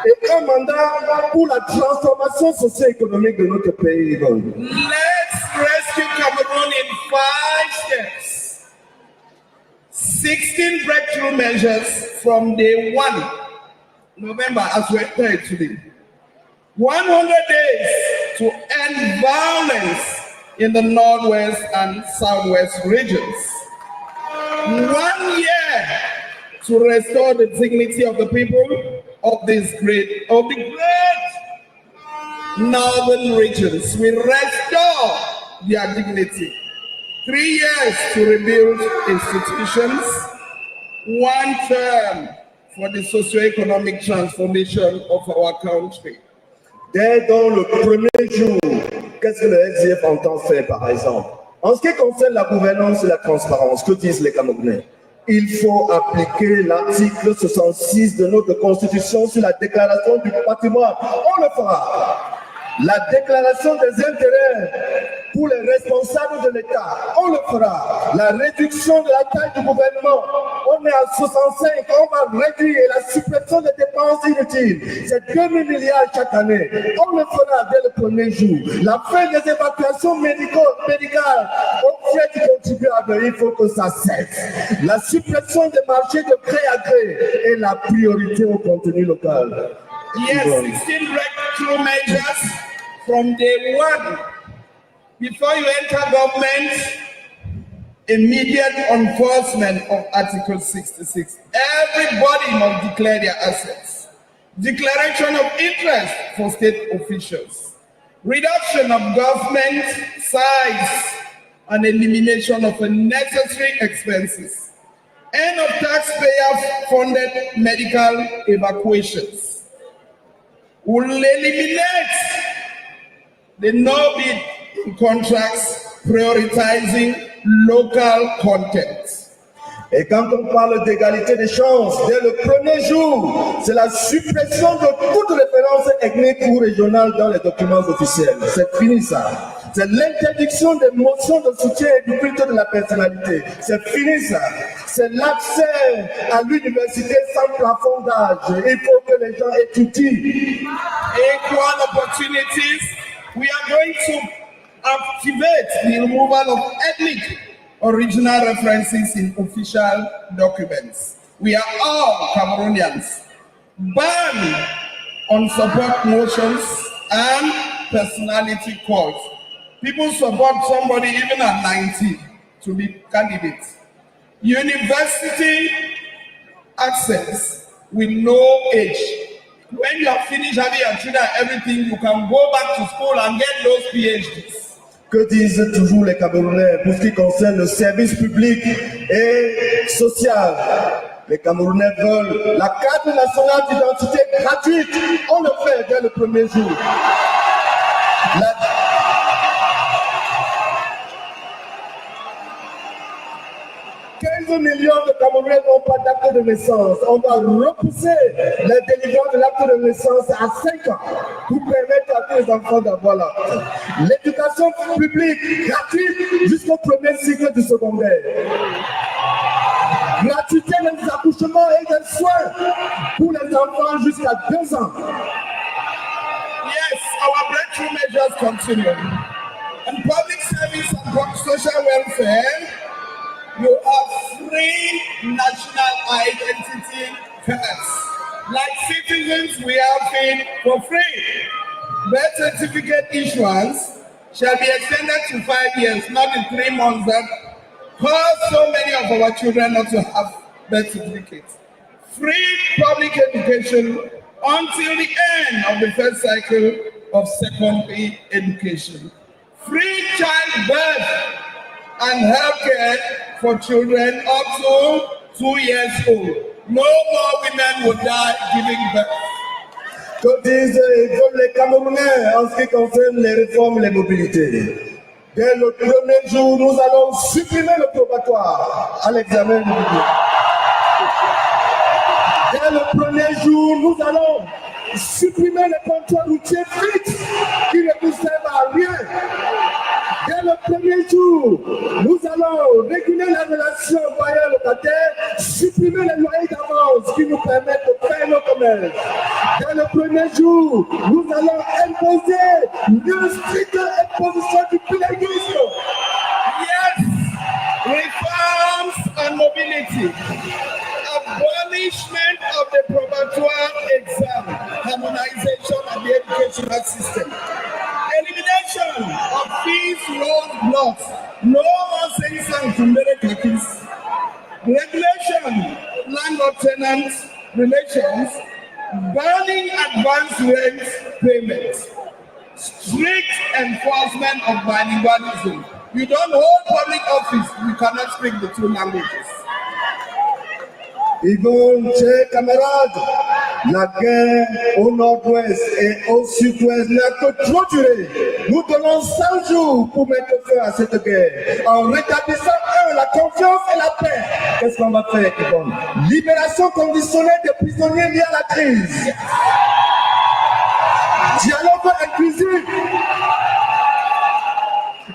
Et 1 mandat pour la transformation socio-économique de notre pays. Let's rescue Cameroon in 5 steps. 16 breakthrough measures from day 1, November, as we enter today. 100 days to end violence in the Northwest and Southwest regions. 1 year to restore the dignity of the people of the great northern regions. We restore their dignity. 3 years to rebuild institutions. 1 term for the socio-economic transformation of our country. Dès dans le premier jour, qu'est-ce que le SDF entend faire par exemple? En ce qui concerne la gouvernance et la transparence, que disent les Camerounais? Il faut appliquer l'article 66 de notre Constitution sur la déclaration du patrimoine. On le fera. La déclaration des intérêts pour les responsables de l'État, on le fera. La réduction de la taille du gouvernement, on est à 65, on va réduire la suppression des dépenses inutiles. C'est 2000 milliards chaque année. On le fera dès le premier jour. La fin des évacuations médicales au fait du contribuable, il faut que ça cesse. La suppression des marchés de gré à gré et la priorité au contenu local. Yes, 16 breakthrough measures from day 1. Before you enter government, immediate enforcement of Article 66. Everybody must declare their assets. Declaration of interest for state officials. Reduction of government size and elimination of unnecessary expenses. End of taxpayer-funded medical evacuations. Will eliminate the no-bid contracts, prioritizing local content. Et quand on parle d'égalité des chances, dès le premier jour, c'est la suppression de toute référence ethnique ou régionale dans les documents officiels. C'est fini ça. C'est l'interdiction des motions de soutien et du culte de la personnalité. C'est fini ça. C'est l'accès à l'université sans plafond d'âge. Il faut que les gens étudient. Equal opportunities. We are going to activate the removal of ethnic original references in official documents. We are all Cameroonians. Ban on support motions and personality calls. People support somebody even at 90 to be candidates. University access with no age. When you have finished having your children, everything, you can go back to school and get those PhDs. Que disent toujours les Camerounais pour ce qui concerne le service public et social? Les Camerounais veulent la carte nationale d'identité gratuite. On le fait dès le premier jour. 15 millions de Camerounais n'ont pas d'acte de naissance. On va repousser la délivrance de l'acte de naissance à 5 ans pour permettre à tous les enfants d'avoir l'acte. L'éducation publique gratuite jusqu'au premier cycle du secondaire. Gratuité des accouchements et des soins pour les enfants jusqu'à 2 ans. Yes, our breakthrough measures continue. In public service and social welfare, you have free national identity cards. Like citizens, we have it for free. Birth certificate issuance shall be extended to 5 years, not in 3 months that cause so many of our children not to have birth certificates. Free public education until the end of the first cycle of secondary education. Free childbirth and healthcare for children up to 2 years old. No more women will die giving birth. Que disent les Camerounais en ce qui concerne les réformes et les mobilités? Dès le premier jour, nous allons supprimer le probatoire à l'examen du budget. Dès le premier jour, nous allons supprimer les contrôles routiers fixes qui ne nous servent à rien. Dès le premier jour, nous allons réguler la relation bailleur-locataire, supprimer les loyers d'avance qui nous permettent de faire nos commerces. Dès le premier jour, nous allons imposer une stricte imposition du bilinguisme. Yes, reforms and mobility. Abolishment of the probatoire exam, harmonization of the educational system, elimination of fees, loan blocks, no more saying to Americans, regulation, landlord-tenant relations, banning advance rent payments, strict enforcement of bilingualism. You don't hold public office, you cannot speak the 2 languages. Yvonne, chers camarades, la guerre au nord-ouest et au sud-ouest n'a que trop duré. Nous donnons 100 jours pour mettre fin à cette guerre. En rétablissant la confiance et la paix. Qu'est-ce qu'on va faire, Yvonne? Libération conditionnelle des prisonniers liés à la crise. Dialogue inclusif.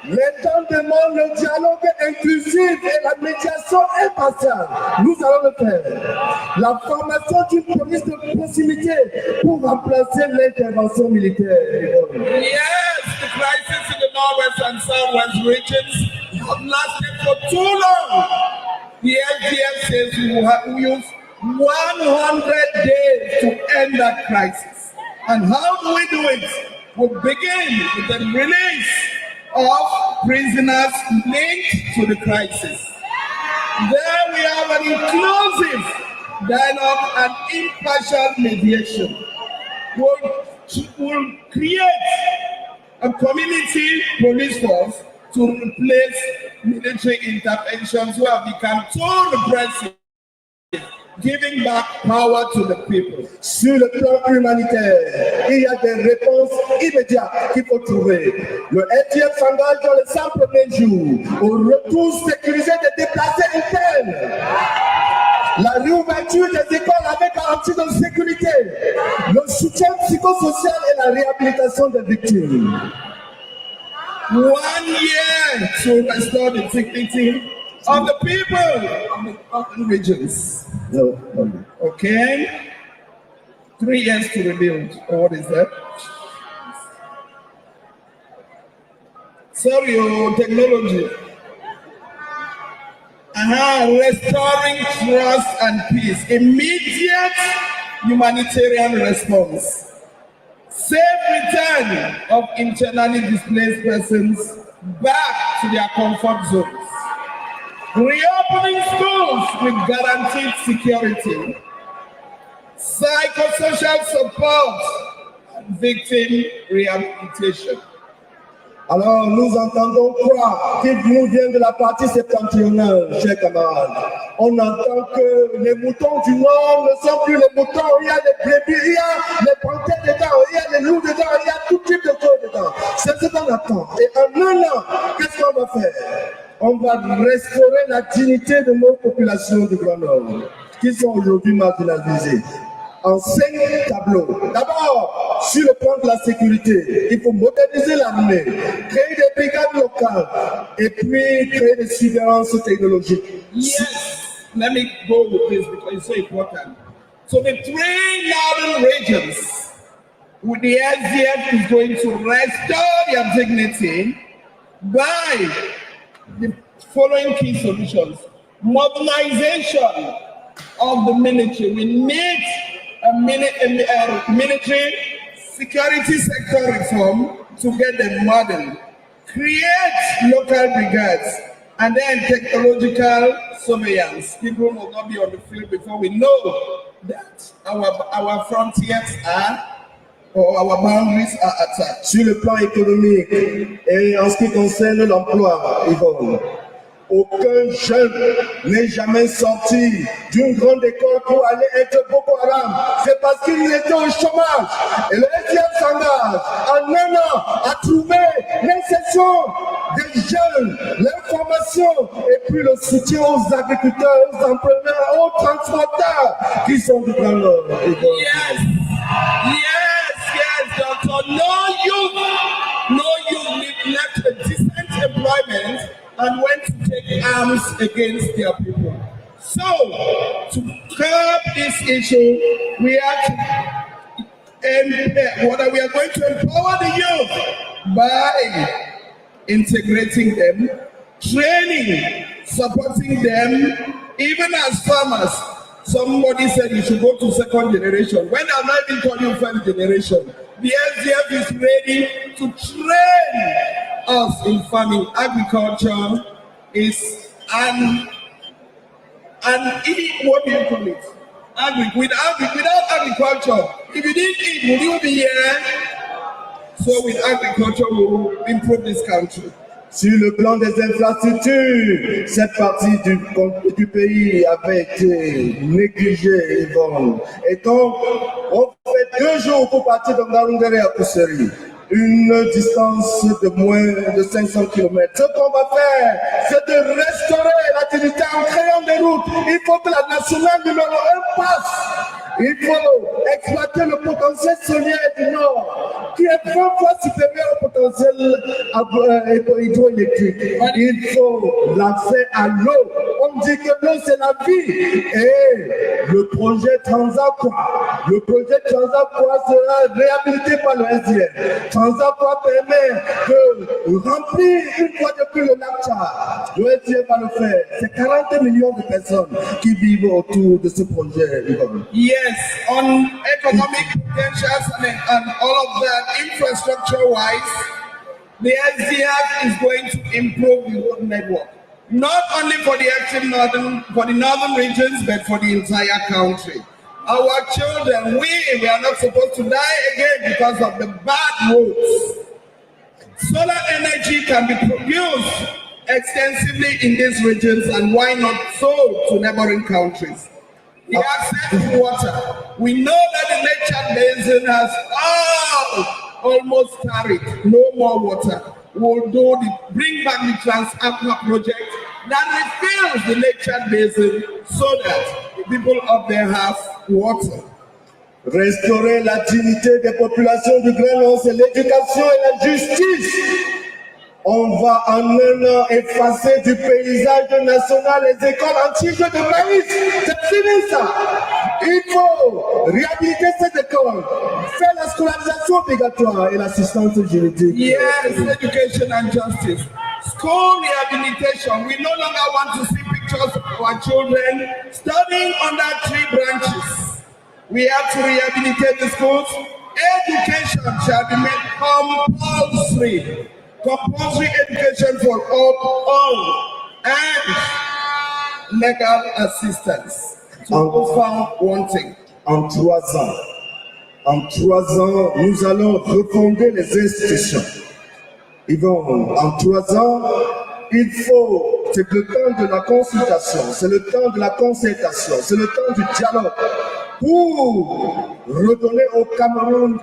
Les gens demandent le dialogue inclusif et la médiation impartiale. Nous allons le faire. La formation d'une police de proximité pour remplacer l'intervention militaire. Yes, the crisis in the northwest and southwest regions have lasted for too long. The LGF says we will have to use 100 days to end that crisis. And how do we do it? We begin with the release of prisoners linked to the crisis. There we have an inclusive dialogue and impartial mediation. We'll create a community police force to replace military interventions who have become too repressive, giving back power to the people. Sur le plan humanitaire, il y a des réponses immédiates qu'il faut trouver. Le LGF s'engage dans les 100 premiers jours au retour sécurisé des déplacés internes. La réouverture des écoles avec garantie de sécurité, le soutien psychosocial et la réhabilitation des victimes. 1 year to restore the dignity of the people of the urban regions. No. Okay? 3 years to rebuild. Or what is that? Sorry, technology. Restoring trust and peace. Immediate humanitarian response. Safe return of internally displaced persons back to their comfort zones. Reopening schools with guaranteed security. Psychosocial support and victim rehabilitation. Alors, nous entendons quoi qui nous vient de la partie septentrionale, chers camarades? On entend que les moutons du Nord ne sont plus les moutons, il y a les brebis, il y a les panthères dedans, il y a les loups dedans, il y a tout type de choses dedans. C'est ce qu'on attend. Et en un an, qu'est-ce qu'on va faire? On va restaurer la dignité de nos populations du Grand Nord, qui sont aujourd'hui marginalisées. En 5 tableaux. D'abord, sur le plan de la sécurité, il faut moderniser l'armée, créer des brigades locales et puis créer des surveillances technologiques. Yes, let me go with this because it's so important. So the 3 northern regions, with the SDF is going to restore their dignity by the following key solutions. Modernization of the military. We need a military security sector reform to get them modern. Create local brigades and then technological surveillance. People will not be on the field before we know that our frontiers are or our boundaries are attacked. Sur le plan économique et en ce qui concerne l'emploi, Yvonne, aucun jeune n'est jamais sorti d'une grande école pour aller être Boko Haram. C'est parce qu'il était au chômage. Et le SDF s'engage en un an à trouver l'insertion des jeunes, l'information et puis le soutien aux agriculteurs, aux entrepreneurs, aux transporteurs qui sont du Grand Nord. Yes, doctor. No youth left a decent employment and went to take arms against their people. So, to curb this issue, we are going to empower the youth by integrating them, training, supporting them, even as farmers. Somebody said you should go to 2nd generation. When I'm not even calling 1st generation, the SDF is ready to train us in farming. Agriculture is what do you call it? Without agriculture, if you didn't eat, would you be here? So with agriculture, we will improve this country. Sur le plan des infrastructures, cette partie du pays avait été négligée, Yvonne. Et donc, on fait 2 jours pour partir de Ngaoundéré à Pousseri. Une distance de moins de 500 km. Ce qu'on va faire, c'est de restaurer la dignité en créant des routes. Il faut que la nationale numéro 1 passe. Il faut exploiter le potentiel solaire du Nord, qui est 20 fois supérieur au potentiel hydroélectrique. Il faut l'accès à l'eau. On dit que l'eau, c'est la vie. Et le projet Transaqua sera réhabilité par le SDF. Transaqua permet de remplir une fois de plus le lac Tchad. Le SDF va le faire. C'est 40 millions de personnes qui vivent autour de ce projet. Yes, on economic potentials and all of that, infrastructure-wise, the SDF is going to improve the road network. Not only for the northern regions, but for the entire country. Our children, we are not supposed to die again because of the bad roads. Solar energy can be produced extensively in these regions, and why not sold to neighboring countries? The access to water. We know that the Lake Chad Basin has almost carried no more water. We'll bring back the Trans-Aqua project that refills the Lake Chad Basin so that the people up there have water. Restaurer la dignité des populations du Grand Nord, c'est l'éducation et la justice. On va en un an effacer du paysage national les écoles anti-jeux de maïs. C'est fini ça. Il faut réhabiliter cette école, faire la scolarisation obligatoire et l'assistance juridique. Yes, education and justice. School rehabilitation. We no longer want to see pictures of our children studying under 3 branches. We have to rehabilitate the schools. Education shall be made compulsory. Compulsory education for all and legal assistance to those found wanting. En 3 ans, nous allons refonder les institutions. Yvon, en 3 ans, il faut, c'est le temps de la consultation, c'est le temps de la concertation, c'est le temps du dialogue pour redonner au Cameroun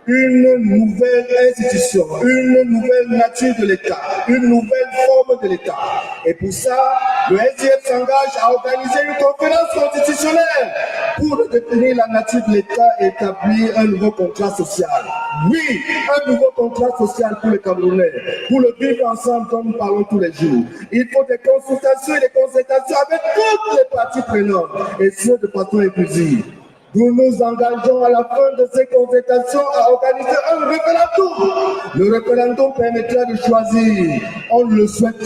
une nouvelle institution, une nouvelle nature de l'État, une nouvelle forme de l'État. Et pour ça, le SDF s'engage à organiser une conférence constitutionnelle pour définir la nature de l'État et établir un nouveau contrat social. Oui, un nouveau contrat social pour les Camerounais, pour le vivre ensemble comme nous parlons tous les jours. Il faut des consultations et des concertations avec toutes les parties prenantes et ce de façon inclusive. Nous nous engageons à la fin de ces concertations à organiser un référendum. Le référendum permettra de choisir. On le souhaite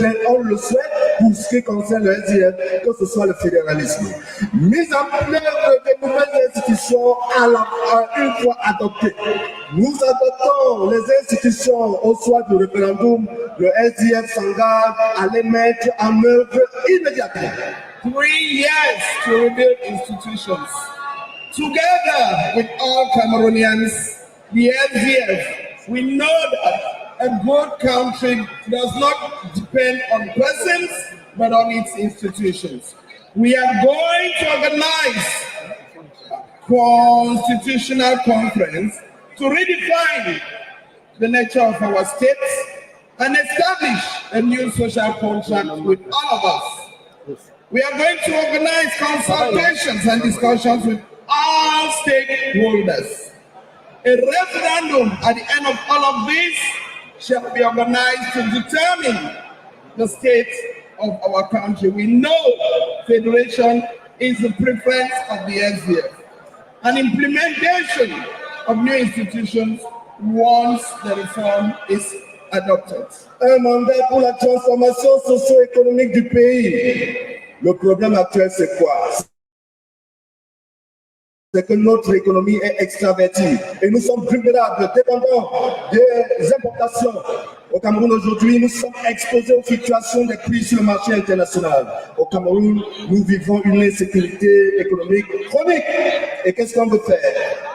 pour ce qui concerne le SDF, que ce soit le fédéralisme. Mise en place de nouvelles institutions une fois adoptées. Nous adoptons les institutions au soir du référendum. Le SDF s'engage à les mettre en œuvre immédiatement. 3 years to rebuild institutions. Together with all Cameroonians, the SDF, we know that a good country does not depend on persons, but on its institutions. We are going to organize a constitutional conference to redefine the nature of our states and establish a new social contract with all of us. We are going to organize consultations and discussions with all stakeholders. A referendum at the end of all of this shall be organized to determine the state of our country. We know federation is the preference of the SDF. An implementation of new institutions once the reform is adopted. Un mandat pour la transformation socio-économique du pays. Le problème actuel, c'est quoi? C'est que notre économie est extravertie et nous sommes vulnérables, dépendants des importations. Au Cameroun aujourd'hui, nous sommes exposés aux fluctuations des prix sur le marché international. Au Cameroun, nous vivons une insécurité économique chronique. Et qu'est-ce qu'on veut faire?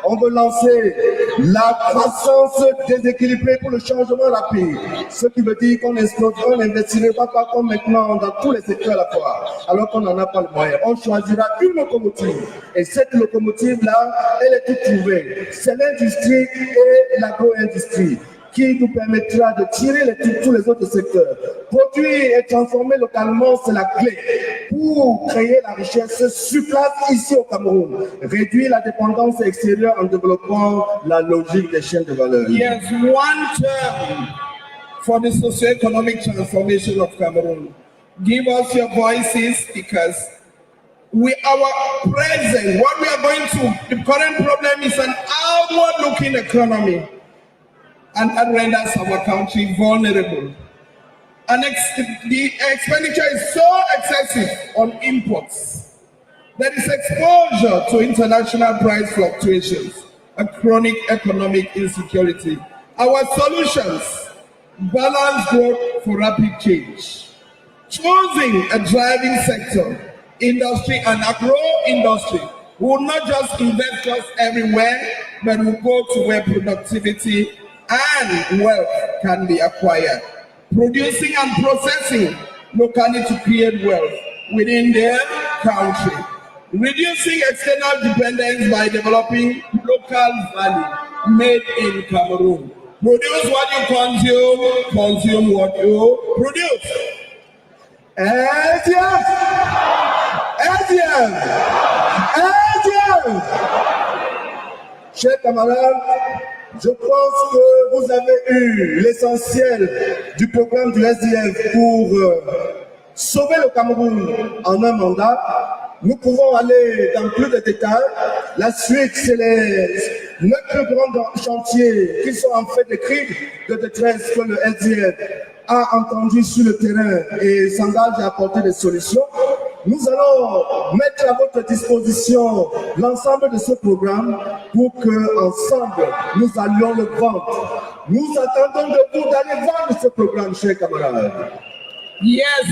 On veut lancer la croissance déséquilibrée pour le changement rapide. Ce qui veut dire qu'on n'investira pas comme maintenant dans tous les secteurs à la fois, alors qu'on n'en a pas le moyen. On choisira une locomotive. Et cette locomotive-là, elle est toute trouvée. C'est l'industrie et l'agro-industrie qui nous permettra de tirer tous les autres secteurs. Produire et transformer localement, c'est la clé pour créer la richesse sur place ici au Cameroun. Réduire la dépendance extérieure en développant la logique des chaînes de valeur. Yes, one term for the socio-economic transformation of Cameroon. Give us your voices because our present, what we are going through, the current problem is an outward-looking economy. And that renders our country vulnerable. And the expenditure is so excessive on imports. There is exposure to international price fluctuations, a chronic economic insecurity. Our solutions, balanced growth for rapid change. Choosing a driving sector, industry and agro-industry, will not just invest us everywhere, but will go to where productivity and wealth can be acquired. Producing and processing locally to create wealth within their country. Reducing external dependence by developing local value made in Cameroon. Produce what you consume, consume what you produce. Chers camarades, je pense que vous avez eu l'essentiel du programme du SDF pour sauver le Cameroun en un mandat. Nous pouvons aller dans plus de détails. La suite, c'est les 9 plus grands chantiers qui sont en fait des cris de détresse que le SDF a entendu sur le terrain et s'engage à apporter des solutions. Nous allons mettre à votre disposition l'ensemble de ce programme pour que ensemble nous allions le vendre. Nous attendons de vous d'aller vendre ce programme, chers camarades. Yes,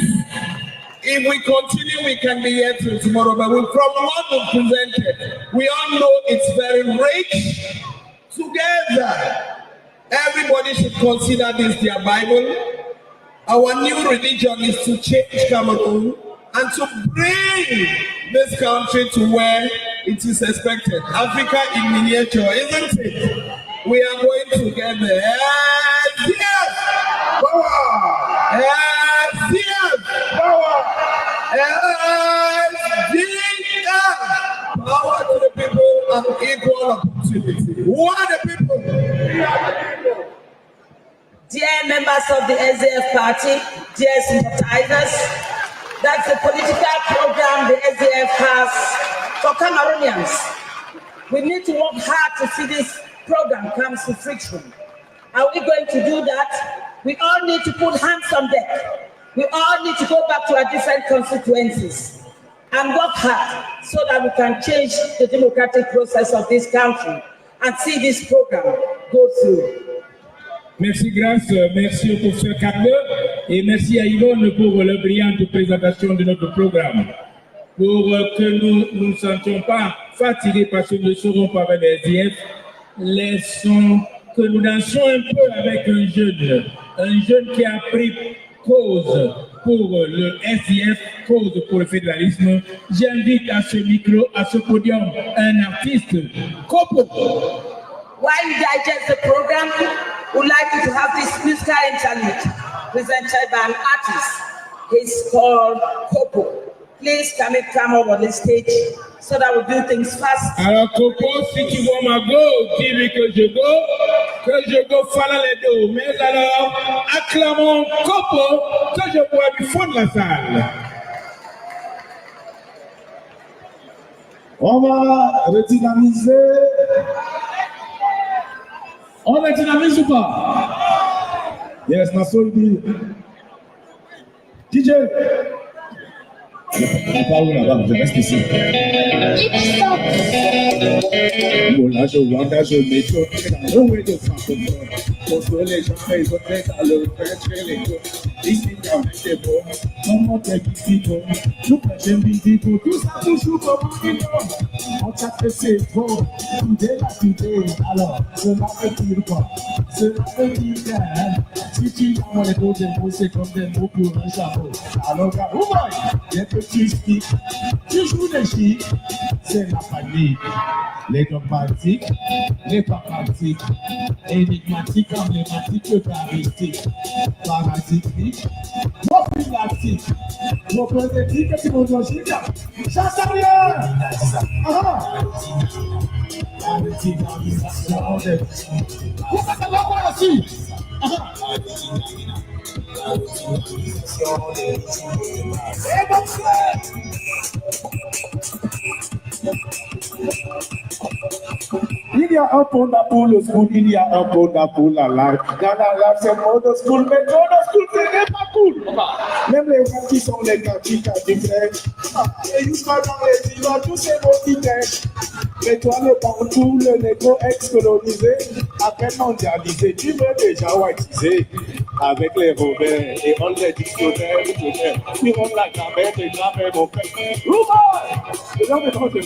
if we continue, we can be here till tomorrow. But from what we presented, we all know it's very rich. Together, everybody everybody should consider this their Bible. Our new religion is to change Cameroon and to bring this country to where it is expected. Africa in miniature, isn't it? We are going to get there. Yes! Power! Yes! Power! Yes! Power to the people and equal opportunity. Who are the people? We are the people. Dear members of the SDF party, dear sympathizers, that's the political program the SDF has for Cameroonians. We need to work hard to see this program come to fruition. Are we going to do that? We all need to put hands on deck. We all need to go back to our different constituencies and work hard so that we can change the democratic process of this country and see this program go through. Merci Grace, merci au professeur Carle et merci à Yvonne pour la brillante présentation de notre programme. Pour que nous ne nous sentions pas fatigués parce que nous ne serons pas avec les SDF, laissons que nous dansions un peu avec un jeune qui a pris cause pour le SDF, cause pour le fédéralisme. J'invite à ce micro, à ce podium, un artiste, Kopo. While you digest the program, we'd like you to have this musical interlude presented by an artist. He's called Kopo. Please come up on the stage so that we do things fast. Alors Kopo, si tu vois ma go, dis-lui que je go, fala les dos. Mais alors, acclamons Kopo, que je vois du fond de la salle. On va redynamiser. On va dynamiser ou pas? Yes, ma soul dit. DJ. Pas où là-bas, je reste ici. Là, je vois, je m'étonne dans le de francophone. Pour que les gens, ils ont fait à leur faire les choses. Ici, il y a des bons. Comment t'es qui bon? Nous prêchons vidéo, tout ça toujours comme un million. On t'a fait c'est trop. Tout est là, tout est. Alors, cela veut dire quoi? Cela veut dire que si tu as les mots, c'est comme des mots pour un chapeau. Alors, les petits sticks, tu joues des chics, c'est la panique. Les dogmatiques, les papatiques, énigmatiques, emblématiques, eucharistiques, parasitiques, prophylactiques, prophétiques, et timonologiques. Chasse à rien! Pourquoi ça va pas aussi? Il y a un pont pour le school, il y a un pont pour la life. Dans la life, c'est mode school, mais mode school, c'est pas cool. Même les gens qui sont les cantiques à différents, et ils sont dans les îles, tous ces mots qui t'aident. Mais toi, le partout, le négo ex-colonisé, à peine mondialisé, tu veux déjà whiteiser. Avec les Robert, et on les dictionnaires, puis on la grammaire, les grammaires, mon père. Roumain! Les gens ne sont pas le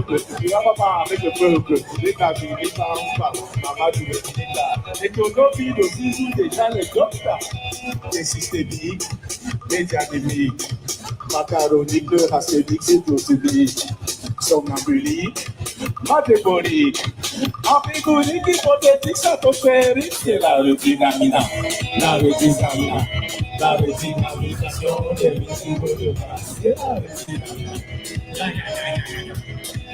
peuple, tu vas pas avec le peuple, les cabines, les parents, maman, tu veux finir là. Et ton vie aussi joue déjà les docteurs, les systémiques, les diadémiques, macaroniques, le racémique, c'est aussi dit, somnambulique, matébolique, ampigonique, hypothétique, satosphérique, c'est la redynamina. La redynamisation des visibles de masse.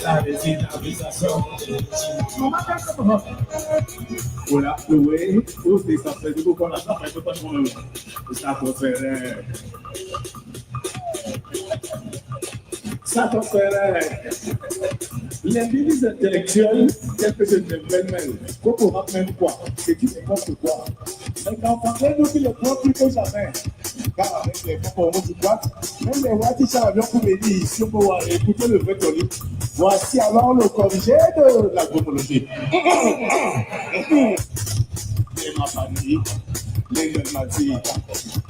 La redynamisation des visibles. Voilà, le way, tous les affaires de beaucoup, on a fait tout le monde. Ça peut faire. Ça peut faire. Les milices intellectuelles, quelque chose de même, qu'on pourra même quoi, c'est du n'importe quoi. Mais quand on fait nous qui le prend plus que jamais, car avec les comportements du droit, même les rois qui sont avions pour venir ici pour écouter le vrai tonique. Voici alors le corrigé de la gomologie. Et ma famille, Legal Mati,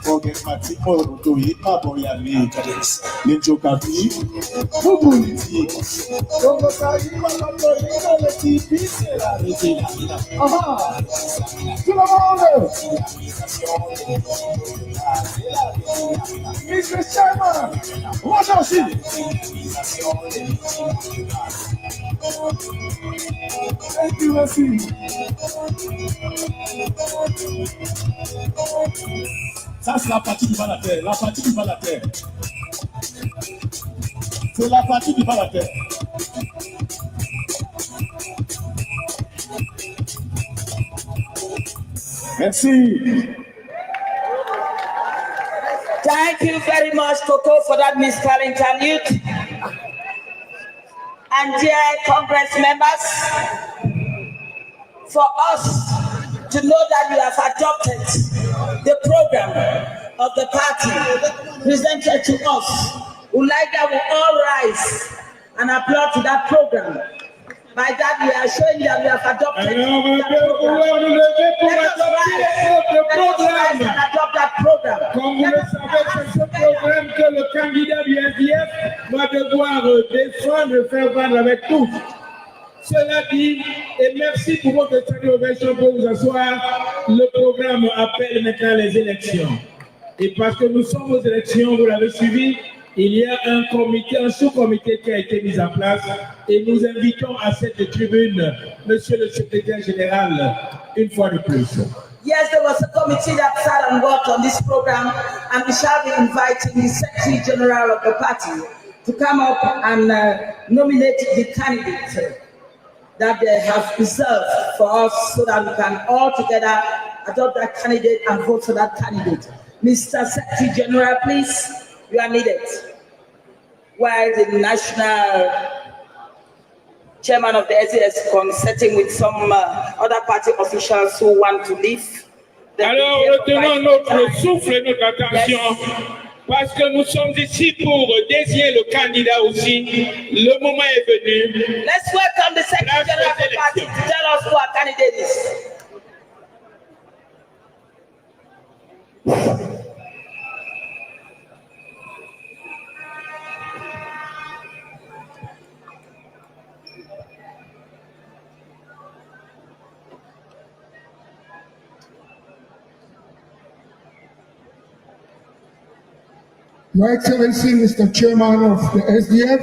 Forget Mati, Oro to it, Maboya me, Linjo Kapi, Ubuniti, Tongo Sai, Mato, Leti, Pisera, Aha, Tulamolo, Mr. Sherman, what else? Thank you, Leslie. Ça, c'est la partie du bas de la terre. La partie du bas de la terre. C'est la partie du bas de la terre. Merci. Thank you very much, Coco, for that musical interlude. And dear Congress members, for us to know that you have adopted the program of the party presented to us, we like that we all rise and applaud to that program. By that, we are showing that we have adopted that program. Let us rise and adopt that program. Comme vous le savez, c'est ce programme que le candidat du SDF va devoir défendre, faire vendre avec tous. Cela dit, et merci pour votre salutation pour vous asseoir, le programme appelle maintenant les élections. Et parce que nous sommes aux élections, vous l'avez suivi, il y a un comité, un sous-comité qui a été mis en place et nous invitons à cette tribune Monsieur le secrétaire général une fois de plus. Yes, there was a committee that sat and worked on this program, and we shall be inviting the Secretary General of the party to come up and nominate the candidate that they have reserved for us so that we can all together adopt that candidate and vote for that candidate. Mr. Secretary General, please, you are needed. While the national chairman of the SDS consulting with some other party officials who want to leave. Alors, retenons notre souffle et notre attention, parce que nous sommes ici pour désigner le candidat aussi. Le moment est venu. Let's welcome the Secretary General of the party to tell us who our candidate is. Your Excellency, Mr. Chairman of the SDF,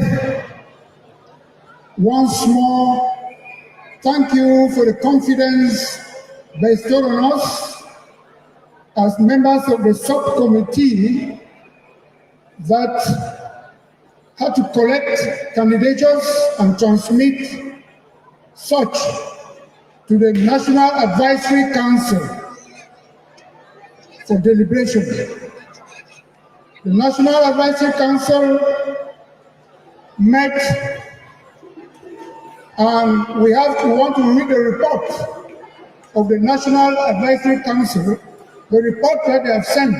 once more, thank you for the confidence bestowed on us as members of the subcommittee that had to collect candidatures and transmit such to the National Advisory Council for deliberation. The National Advisory Council met, and we want to read the report of the National Advisory Council, the report that they have sent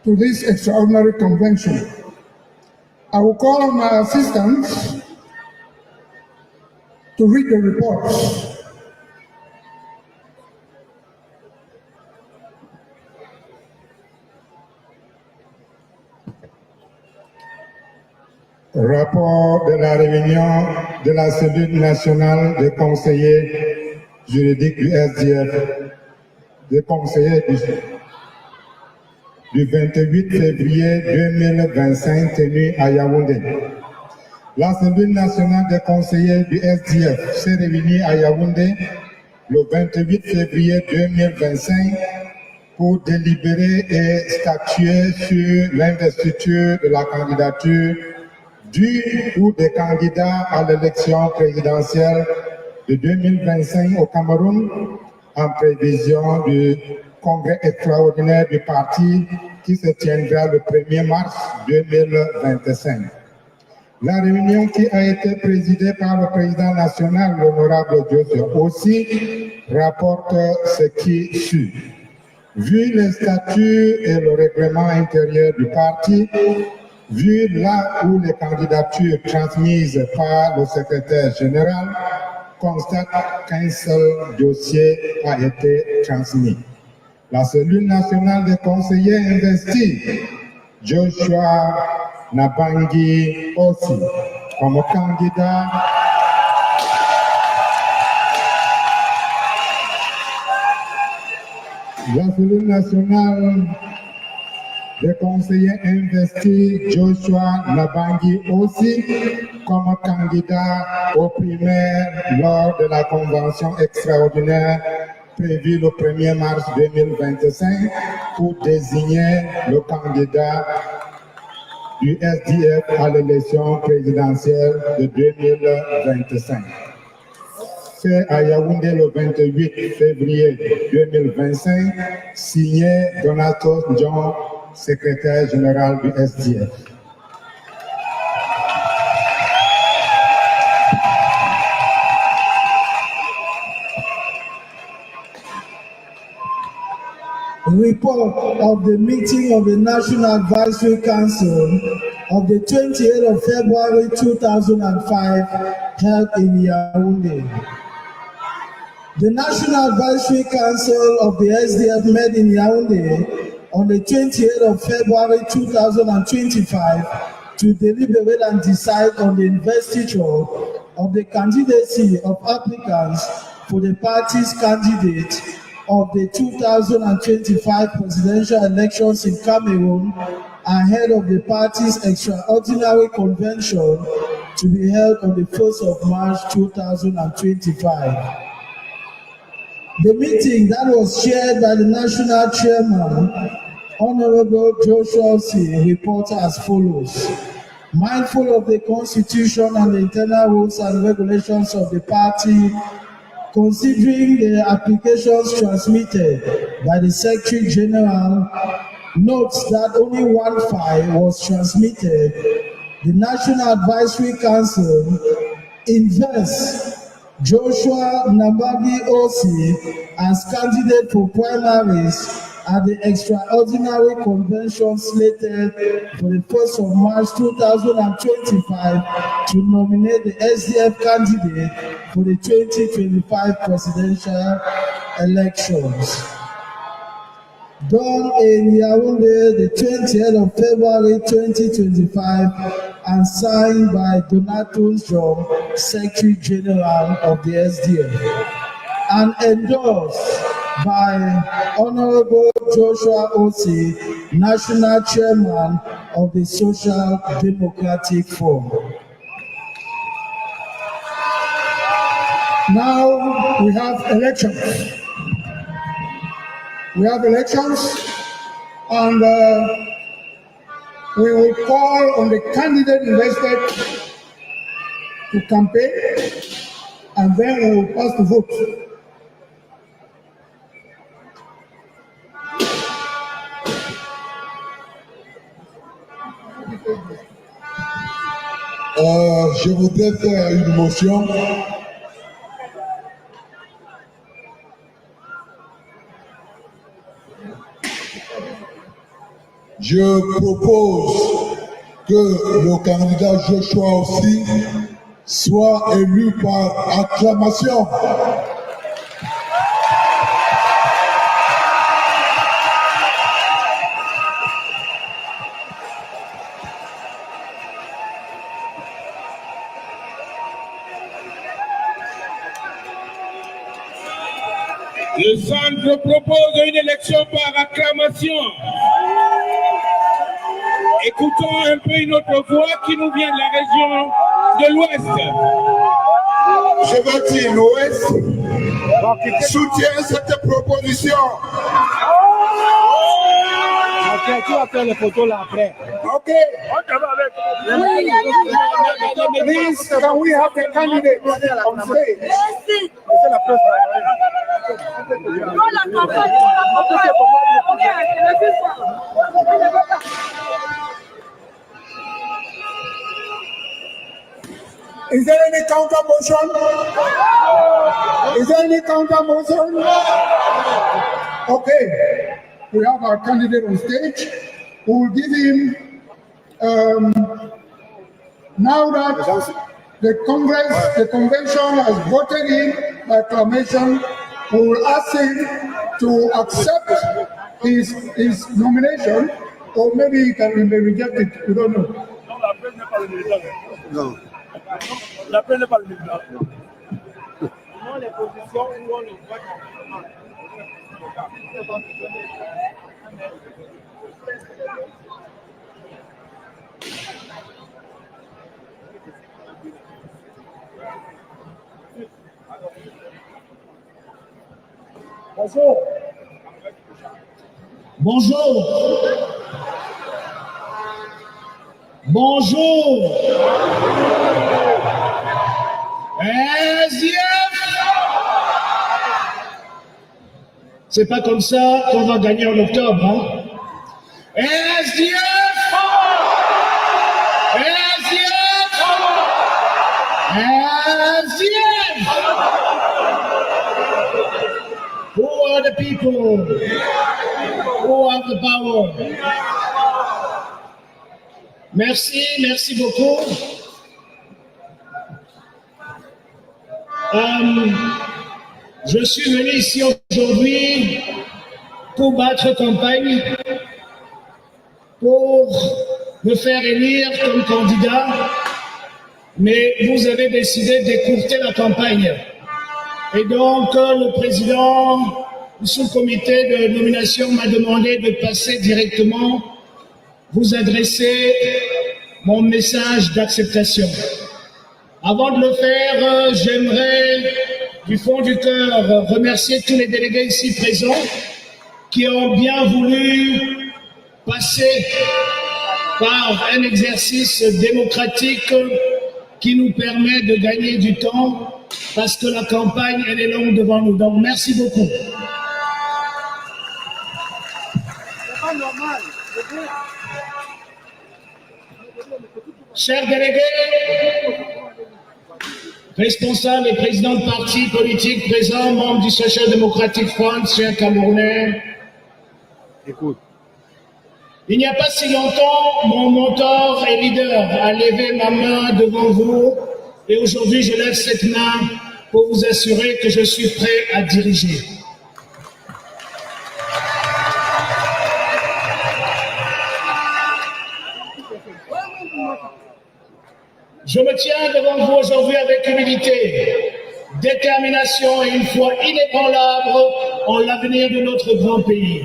to this extraordinary convention. I will call on my assistants to read the report. Rapport de la réunion de la cellule nationale des conseillers juridiques du SDF, des conseillers du 28 février 2025 tenu à Yaoundé. La cellule nationale des conseillers du SDF s'est réunie à Yaoundé le 28 février 2025 pour délibérer et statuer sur l'investiture de la candidature du ou des candidats à l'élection présidentielle de 2025 au Cameroun en prévision du congrès extraordinaire du parti qui se tiendra le 1er mars 2025. La réunion qui a été présidée par le président national, l'honorable Joseph, aussi rapporte ce qui suit. Vu les statuts et le règlement intérieur du parti, vu là où les candidatures transmises par le secrétaire général constate qu'un seul dossier a été transmis. La cellule nationale des conseillers investit Joshua Nabangi aussi comme candidat. La cellule nationale des conseillers investit Joshua Nabangi aussi comme candidat aux primaires lors de la convention extraordinaire prévue le 1er mars 2025 pour désigner le candidat du SDF à l'élection présidentielle de 2025. Fait à Yaoundé le 28 février 2025, signé Donato John, secrétaire général du SDF. Report of the meeting of the National Advisory Council of the 28th of February 2005 held in Yaoundé. The National Advisory Council of the SDF met in Yaoundé on the 28th of February 2025 to deliberate and decide on the investiture of the candidacy of applicants for the party's candidate of the 2025 presidential elections in Cameroon ahead of the party's extraordinary convention to be held on the 1st of March 2025. The meeting that was chaired by the national chairman, Honorable Joshua C. reported as follows. Mindful of the constitution and the internal rules and regulations of the party, considering the applications transmitted by the Secretary General, notes that only one file was transmitted. The National Advisory Council invests Joshua Nabagi Osi as candidate for primaries at the extraordinary convention slated for the 1st of March 2025 to nominate the SDF candidate for the 2025 presidential elections. Done in Yaoundé the 20th of February 2025 and signed by Donato John, Secretary General of the SDF, and endorsed by Honorable Joshua Osi, National Chairman of the Social Democratic Forum. Now we have elections. We have elections, and we will call on the candidate invested to campaign, and then we will pass the vote. Je voudrais faire une motion. Je propose que le candidat Joshua aussi soit élu par acclamation. Le centre propose une élection par acclamation. Écoutons un peu une autre voix qui nous vient de la région de l'Ouest. Je veux dire, l'Ouest soutient cette proposition. Ok, tu vas faire les photos là après. Ok. Please, can we have the candidate on stage? Is there any counter motion? Is there any counter motion? Okay, we have our candidate on stage. We will give him, now that the convention has voted in by acclamation, we will ask him to accept his nomination, or maybe he can be rejected. We don't know. No. Bonjour. Bonjour. Bonjour. C'est pas comme ça qu'on va gagner en octobre, hein? SDF! SDF! SDF! Who are the people? Who have the power? Merci, merci beaucoup. Je suis venu ici aujourd'hui pour battre campagne, pour me faire élire comme candidat, mais vous avez décidé d'écourter la campagne. Et donc, le président du sous-comité de nomination m'a demandé de passer directement, vous adresser mon message d'acceptation. Avant de le faire, j'aimerais du fond du cœur remercier tous les délégués ici présents qui ont bien voulu passer par un exercice démocratique qui nous permet de gagner du temps parce que la campagne, elle est longue devant nous. Donc, merci beaucoup. Chers délégués, responsables et présidents de partis politiques présents, membres du Social Democratic Front, chers Camerounais, Écoute. Il n'y a pas si longtemps, mon mentor et leader a levé ma main devant vous et aujourd'hui je lève cette main pour vous assurer que je suis prêt à diriger. Je me tiens devant vous aujourd'hui avec humilité, détermination et une foi inébranlable en l'avenir de notre grand pays.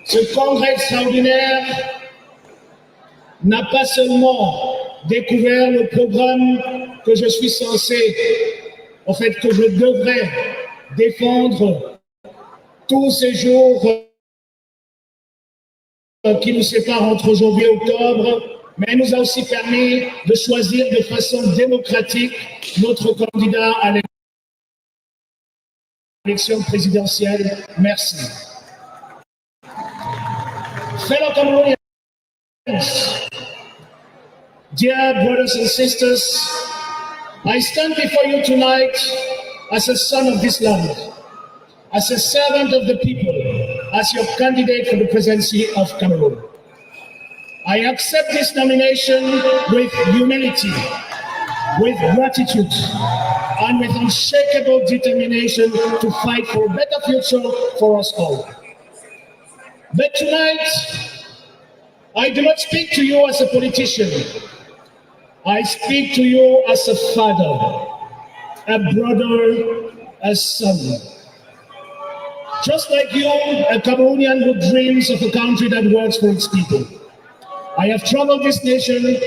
Ce congrès extraordinaire n'a pas seulement découvert le programme que je suis censé, en fait que je devrais défendre tous ces jours qui nous séparent entre aujourd'hui et octobre, mais nous a aussi permis de choisir de façon démocratique notre candidat à l'élection présidentielle. Merci. Fellow Cameroonians, dear brothers and sisters, I stand before you tonight as a son of this land, as a servant of the people, as your candidate for the presidency of Cameroon. I accept this nomination with humility, with gratitude, and with unshakable determination to fight for a better future for us all. But tonight, I do not speak to you as a politician. I speak to you as a father, a brother, a son. Just like you, a Cameroonian who dreams of a country that works for its people. I have traveled this nation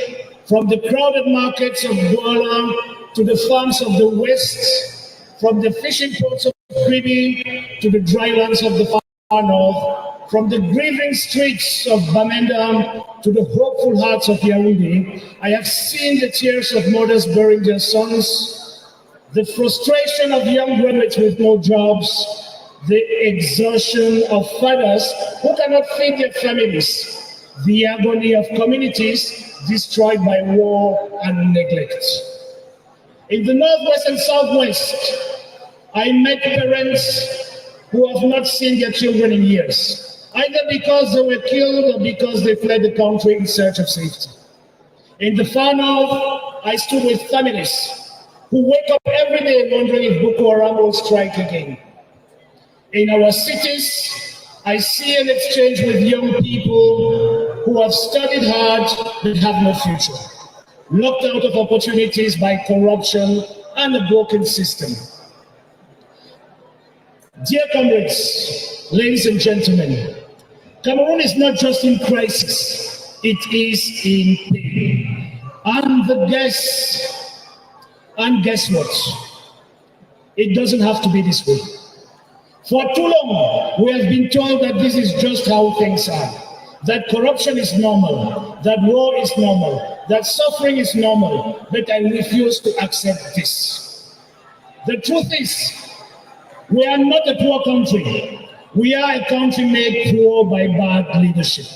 from the crowded markets of Douala to the farms of the West, from the fishing ports of Kribi to the drylands of the far north, from the grieving streets of Bamenda to the hopeful hearts of Yaoundé. I have seen the tears of mothers burying their sons, the frustration of young graduates with no jobs, the exhaustion of fathers who cannot feed their families, the agony of communities destroyed by war and neglect. In the Northwest and Southwest, I met parents who have not seen their children in years, either because they were killed or because they fled the country in search of safety. In the far north, I stood with families who wake up every day wondering if Boko Haram will strike again. In our cities, I see an exchange with young people who have studied hard but have no future, locked out of opportunities by corruption and a broken system. Dear comrades, ladies and gentlemen, Cameroon is not just in crisis, it is in pain. And guess what? It doesn't have to be this way. For too long, we have been told that this is just how things are, that corruption is normal, that war is normal, that suffering is normal, but I refuse to accept this. The truth is, we are not a poor country. We are a country made poor by bad leadership.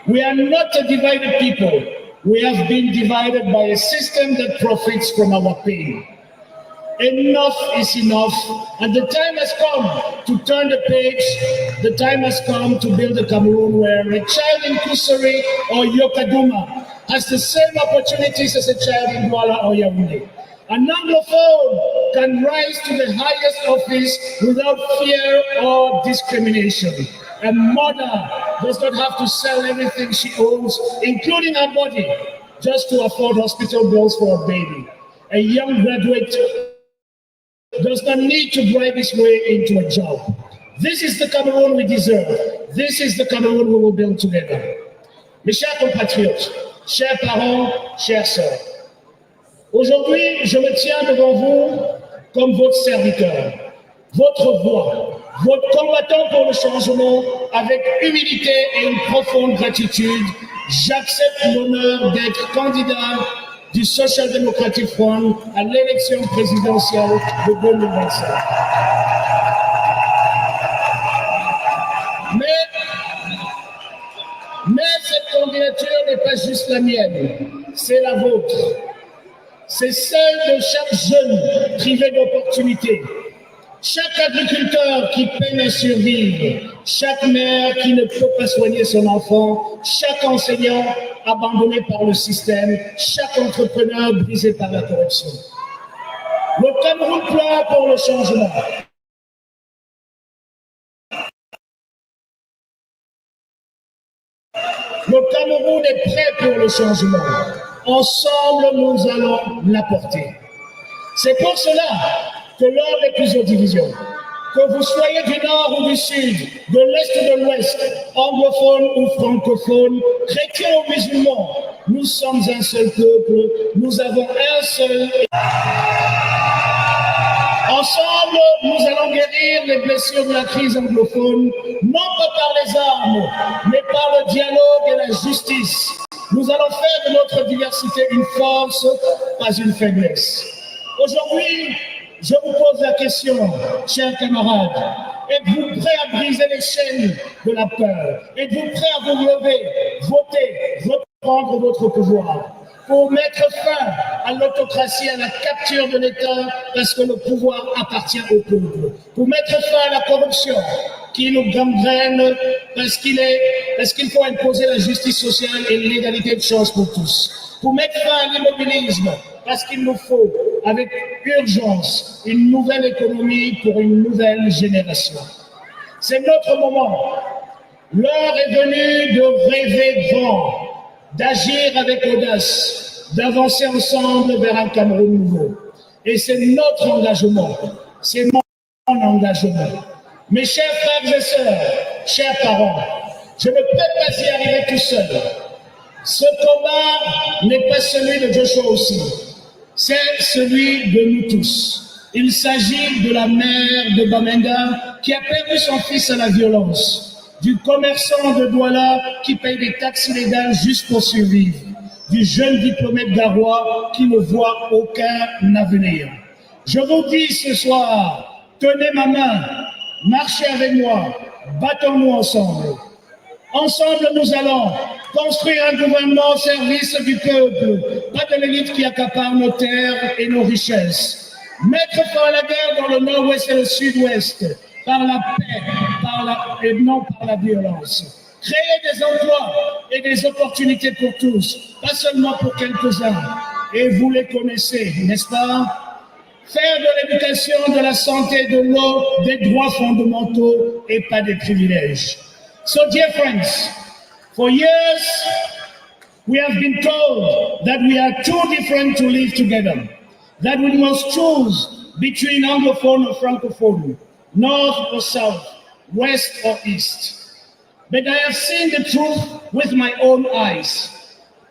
We are not a divided people. We have been divided by a system that profits from our pain. Enough is enough, and the time has come to turn the page. The time has come to build a Cameroon where a child in Kusuri or Yokaduma has the same opportunities as a child in Douala or Yaoundé. An Anglophone can rise to the highest office without fear or discrimination. A mother does not have to sell everything she owns, including her body, just to afford hospital bills for a baby. A young graduate does not need to bribe his way into a job. This is the Cameroon we deserve. This is the Cameroon we will build together. Mes chers compatriotes, chers parents, chères sœurs, aujourd'hui, je me tiens devant vous comme votre serviteur, votre voix, votre combattant pour le changement. Avec humilité et une profonde gratitude, j'accepte l'honneur d'être candidat du Social Democratic Front à l'élection présidentielle de 2025. Mais cette candidature n'est pas juste la mienne, c'est la vôtre. C'est celle de chaque jeune privé d'opportunités, chaque agriculteur qui peine à survivre, chaque mère qui ne peut pas soigner son enfant, chaque enseignant abandonné par le système, chaque entrepreneur brisé par la corruption. Le Cameroun pleure pour le changement. Le Cameroun est prêt pour le changement. Ensemble, nous allons l'apporter. C'est pour cela que lors des plusieurs divisions, que vous soyez du nord ou du sud, de l'est ou de l'ouest, anglophone ou francophone, chrétiens ou musulmans, nous sommes un seul peuple, nous avons un seul. Ensemble, nous allons guérir les blessures de la crise anglophone, non pas par les armes, mais par le dialogue et la justice. Nous allons faire de notre diversité une force, pas une faiblesse. Aujourd'hui, je vous pose la question, chers camarades, êtes-vous prêts à briser les chaînes de la peur? Êtes-vous prêts à vous lever, voter, reprendre votre pouvoir pour mettre fin à l'autocratie, à la capture de l'État, parce que le pouvoir appartient au peuple, pour mettre fin à la corruption qui nous gangrène, parce qu'il faut imposer la justice sociale et l'égalité de chance pour tous, pour mettre fin à l'immobilisme, parce qu'il nous faut, avec urgence, une nouvelle économie pour une nouvelle génération. C'est notre moment. L'heure est venue de rêver grand, d'agir avec audace, d'avancer ensemble vers un Cameroun nouveau. Et c'est notre engagement, c'est mon engagement. Mes chers frères et sœurs, chers parents, je ne peux pas y arriver tout seul. Ce combat n'est pas celui de Joshua aussi, c'est celui de nous tous. Il s'agit de la mère de Bamenga qui a perdu son fils à la violence, du commerçant de Douala qui paye des taxes illégales juste pour survivre, du jeune diplômé de Garoua qui ne voit aucun avenir. Je vous dis ce soir, tenez ma main, marchez avec moi, battons-nous ensemble. Ensemble, nous allons construire un gouvernement au service du peuple, pas de l'élite qui accapare nos terres et nos richesses. Mettre fin à la guerre dans le nord-ouest et le sud-ouest, par la paix, et non par la violence. Créer des emplois et des opportunités pour tous, pas seulement pour quelques-uns. Et vous les connaissez, n'est-ce pas? faire de l'éducation, de la santé, de l'eau, des droits fondamentaux et pas des privilèges. So, dear friends, for years, we have been told that we are too different to live together, that we must choose between Anglophone or Francophone, North or South, West or East. But I have seen the truth with my own eyes.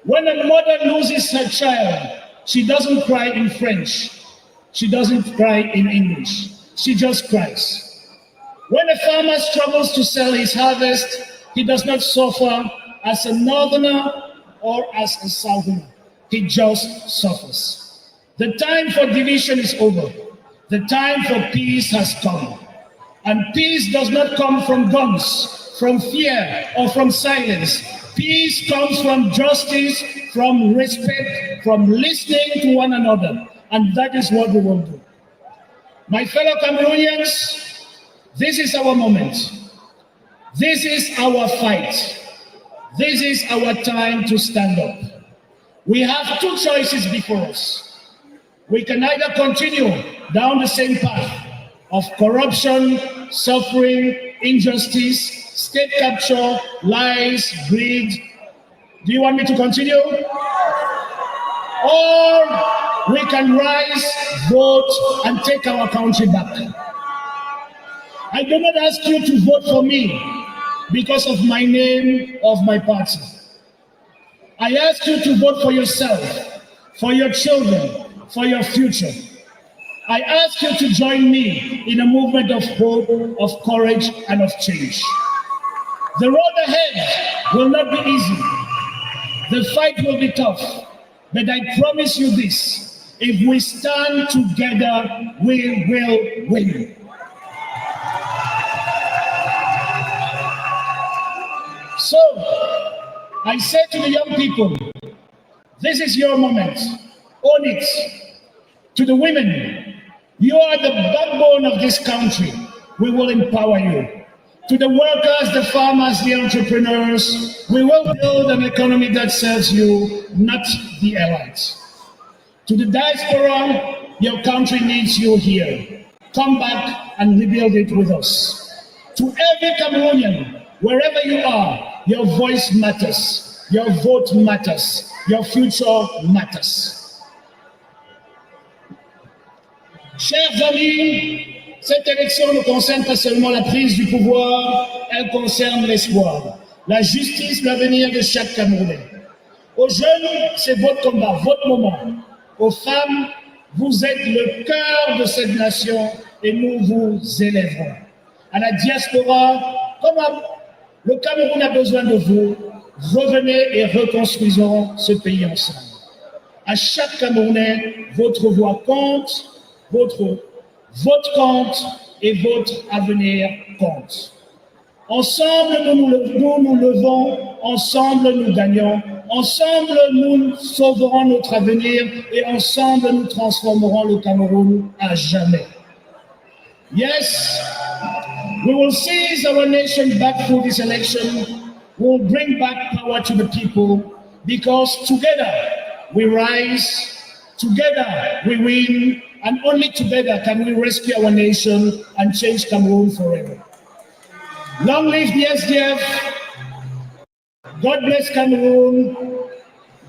When a mother loses her child, she doesn't cry in French. She doesn't cry in English. She just cries. When a farmer struggles to sell his harvest, he does not suffer as a northerner or as a southerner. He just suffers. The time for division is over. The time for peace has come. And peace does not come from guns, from fear, or from silence. Peace comes from justice, from respect, from listening to one another. And that is what we will do. My fellow Cameroonians, this is our moment. This is our fight. This is our time to stand up. We have two choices before us. We can either continue down the same path of corruption, suffering, injustice, state capture, lies, greed. Do you want me to continue? Or we can rise, vote, and take our country back. I do not ask you to vote for me because of my name, of my party. I ask you to vote for yourself, for your children, for your future. I ask you to join me in a movement of hope, of courage, and of change. The road ahead will not be easy. The fight will be tough. But I promise you this, if we stand together, we will win. So, I say to the young people, this is your moment. Own it. To the women, you are the backbone of this country. We will empower you. To the workers, the farmers, the entrepreneurs, we will build an economy that serves you, not the elites. To the diaspora, your country needs you here. Come back and rebuild it with us. To every Cameroonian, wherever you are, your voice matters, your vote matters, your future matters. Chers amis, cette élection ne concerne pas seulement la prise du pouvoir, elle concerne l'espoir, la justice, l'avenir de chaque Camerounais. Aux jeunes, c'est votre combat, votre moment. Aux femmes, vous êtes le cœur de cette nation et nous vous élèverons. À la diaspora, comme le Cameroun a besoin de vous, revenez et reconstruisons ce pays ensemble. À chaque Camerounais, votre voix compte, votre vote compte et votre avenir compte. Ensemble, nous nous levons, ensemble, nous gagnons, ensemble, nous sauverons notre avenir et ensemble, nous transformerons le Cameroun à jamais. Yes, we will seize our nation back through this election. We will bring back power to the people because together we rise, together we win, and only together can we rescue our nation and change Cameroon forever. Long live the SDF. God bless Cameroon.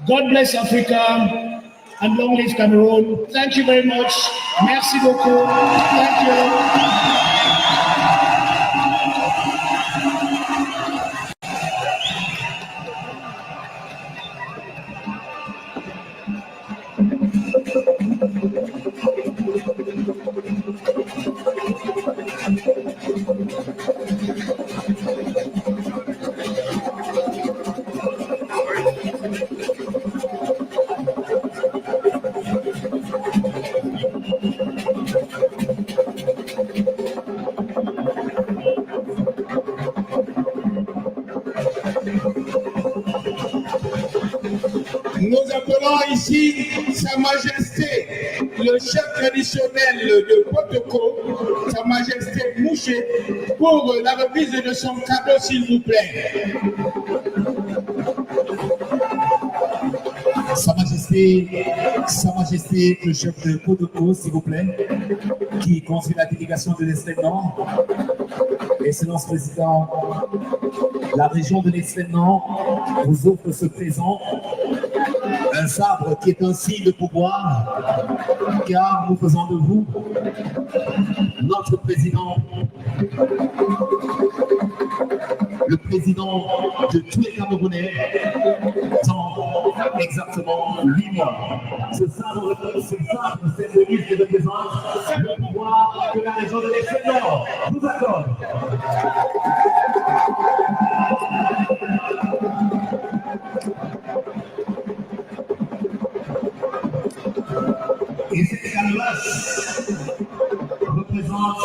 God bless Africa. And long live Cameroon. Thank you very much. Merci beaucoup. Thank you. Nous appelons ici Sa Majesté, le chef traditionnel de Potoko, Sa Majesté Mouché, pour la remise de son cadeau, s'il vous plaît. Sa Majesté, le chef de Kodoko, s'il vous plaît, qui conduit la délégation de l'extrême Nord. Excellence Président, la région de l'extrême Nord vous offre ce présent, un sabre qui est un signe de pouvoir, car nous faisons de vous notre président, le président de tous les Camerounais dans exactement 8 mois. Ce sabre symbolise et représente le pouvoir que la région de l'extrême Nord nous accorde. Et cette calebasse représente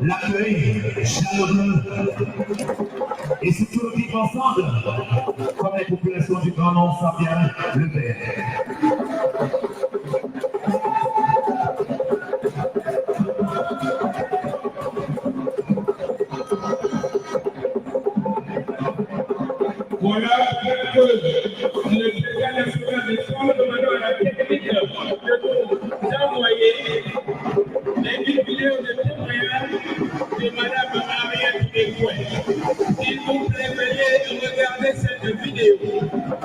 l'accueil chaleureux et ce que nous vivons ensemble, comme les populations du Grand Nord savent bien le faire. Voilà que le président national de Soins demandant à la technique de nous envoyer les vidéos de témoignage de Madame Mariette Descoings. S'il vous plaît, veuillez regarder cette vidéo.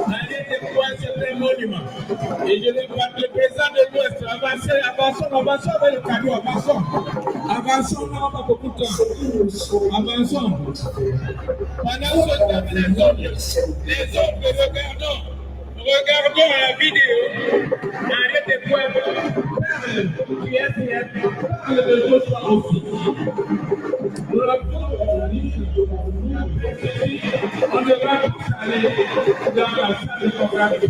Mariette Descoings, c'est un monument. Et je le vois, le président de l'Ouest, avançons avec le cadeau, avançons, on n'a pas beaucoup de temps. Avançons. Pendant ce temps, les autres, regardons la vidéo. Mariette Descoings qui est parle de Joshua aussi. Nous l'avons on devra tous aller dans la salle de programme de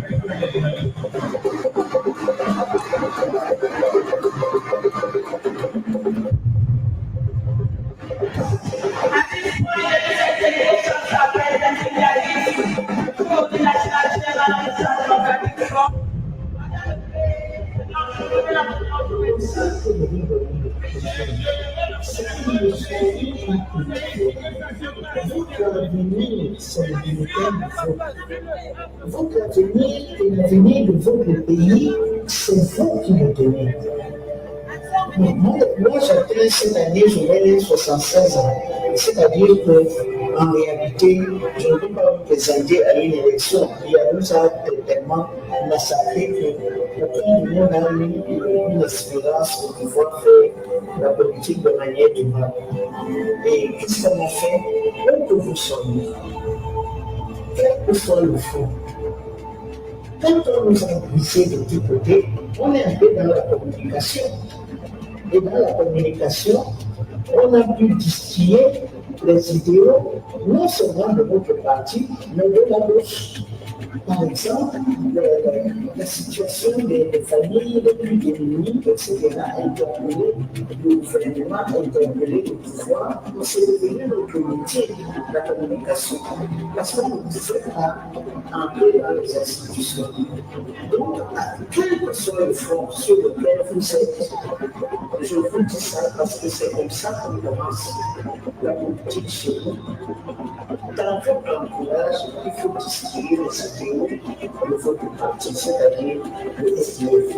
Votre avenir et l'avenir de votre pays, c'est vous qui le donnez. Moi, j'atteins cette année, j'aurai 76 ans. C'est-à-dire qu'en réalité, je ne peux pas me présenter à une élection. Il y a nous ça tellement massacré que aucun de nous n'a eu une espérance de pouvoir faire la politique de manière durable. Et qu'est-ce qu'on a fait? Où que vous soyez, quel que soit le fond, quand on nous a glissé de tous côtés, on est un peu dans la communication. Et dans la communication, on a pu distiller les idéaux, non seulement de notre parti, mais de la gauche. Par exemple, la situation des familles les plus démunies, etc., interpellé le gouvernement, interpellé le pouvoir, c'est devenu notre métier, la communication. Parce qu'on ne pouvait pas entrer dans les institutions. Donc, quel que soit le front sur lequel vous êtes, je vous dis ça parce que c'est comme ça qu'on commence la politique chez nous. Dans votre entourage, il faut distiller les idéaux de votre parti, c'est-à-dire le SDF.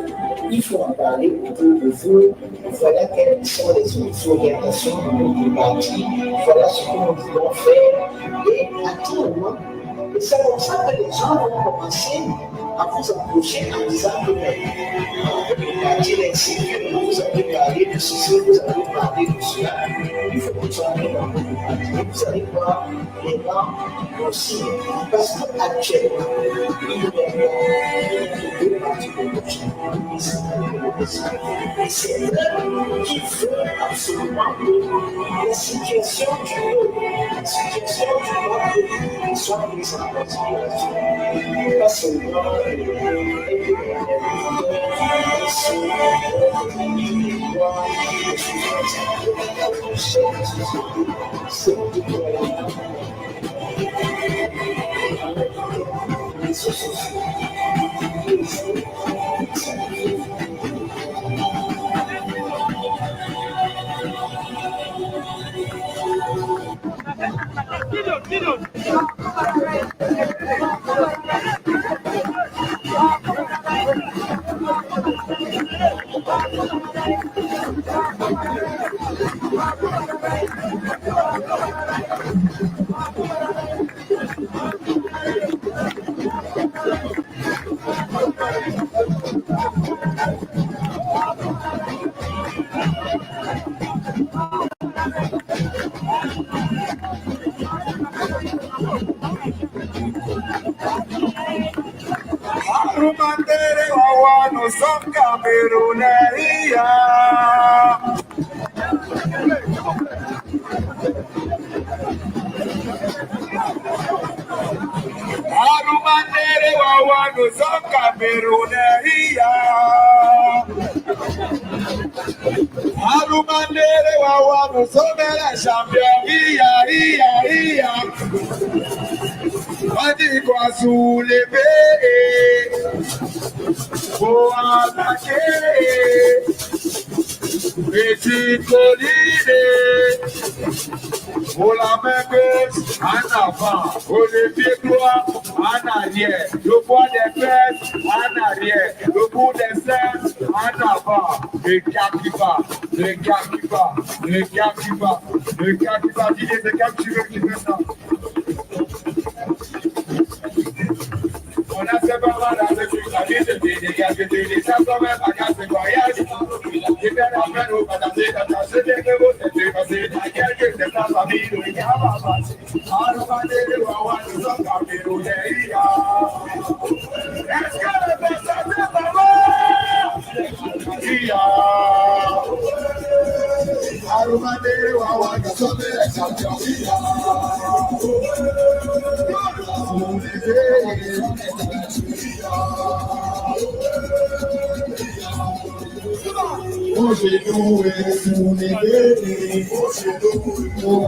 Il faut en parler autour de vous. Voilà quelles sont les orientations de notre parti. Voilà ce que nous voulons faire. Et actuellement, c'est comme ça que les gens vont commencer à vous approcher en disant que le parti est insécure, vous avez parlé de ceci, vous avez parlé de cela. Il faut que vous soyez dans votre parti. Vous allez voir les gens aussi. Parce qu'actuellement, il y a deux partis politiques. Et c'est eux qui veulent absolument que la situation du monde soit prise en considération. Pas seulement Arumandere wawano songa beruneria. Arumandere wawano songa beruneria. Arumandere wawano somera champion iya. Adi kwa zulebe. Oh, Anake, Petit Colline, oh la mémèche, en avant, oh les pieds droits, en arrière, le poids des fesses, en arrière, le bout des seins, en avant, le gars qui va, le gars qui va, le gars qui va, le gars qui va, dis-les, c'est quand tu veux qu'il fasse ça. On a fait pas mal avec une famille de dégâts, de dégâts, ça quand même à casser voyage. J'ai fait la peine au passager, quand t'as jeté que vous êtes passé, t'as quelques de ta famille, le gars va passer. Alors, on va dire, on va nous en garder, on est là. Est-ce que le passager va voir? Ia. Alors, on va dire, on va nous en garder, Hoje não é um negro, hoje não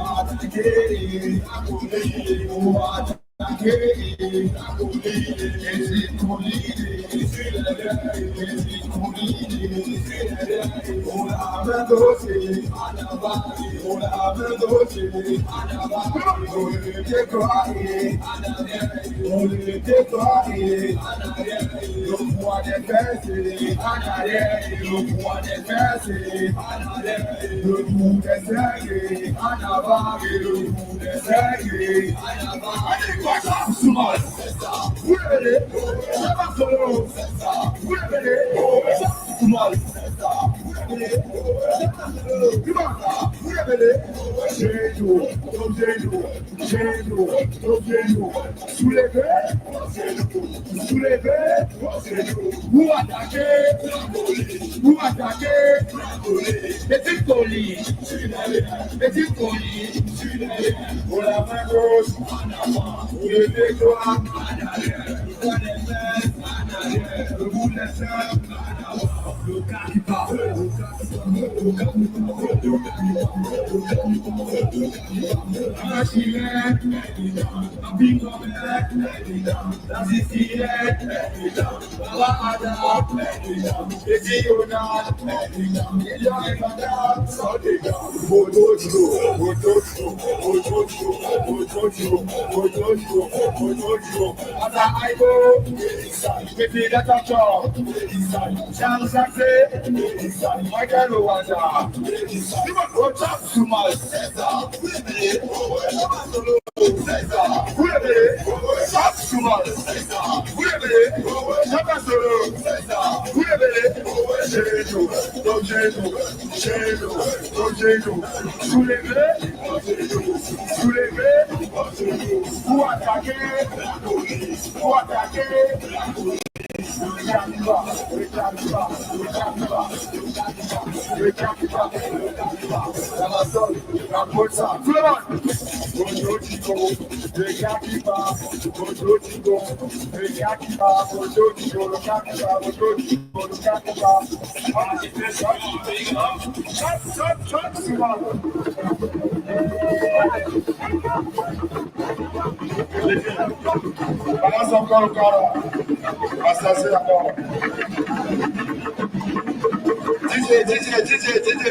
Petit colis, pour la main gauche, le décoin, le bout des seins, le cas qui part, un gilet, un bigomètre, la Sicilette, la Ada, les Dionades, il y a les Madame, sans dégâts. Soulever, pour attaquer, la maçonne, la poça, tout le monde. Bonjour Chico, le gars qui part, bonjour Chico, le gars qui part, bonjour Chico, le gars qui part, bonjour Chico, le gars qui part. Chop, souvent. Balance encore le corps. Assassin encore. DJ.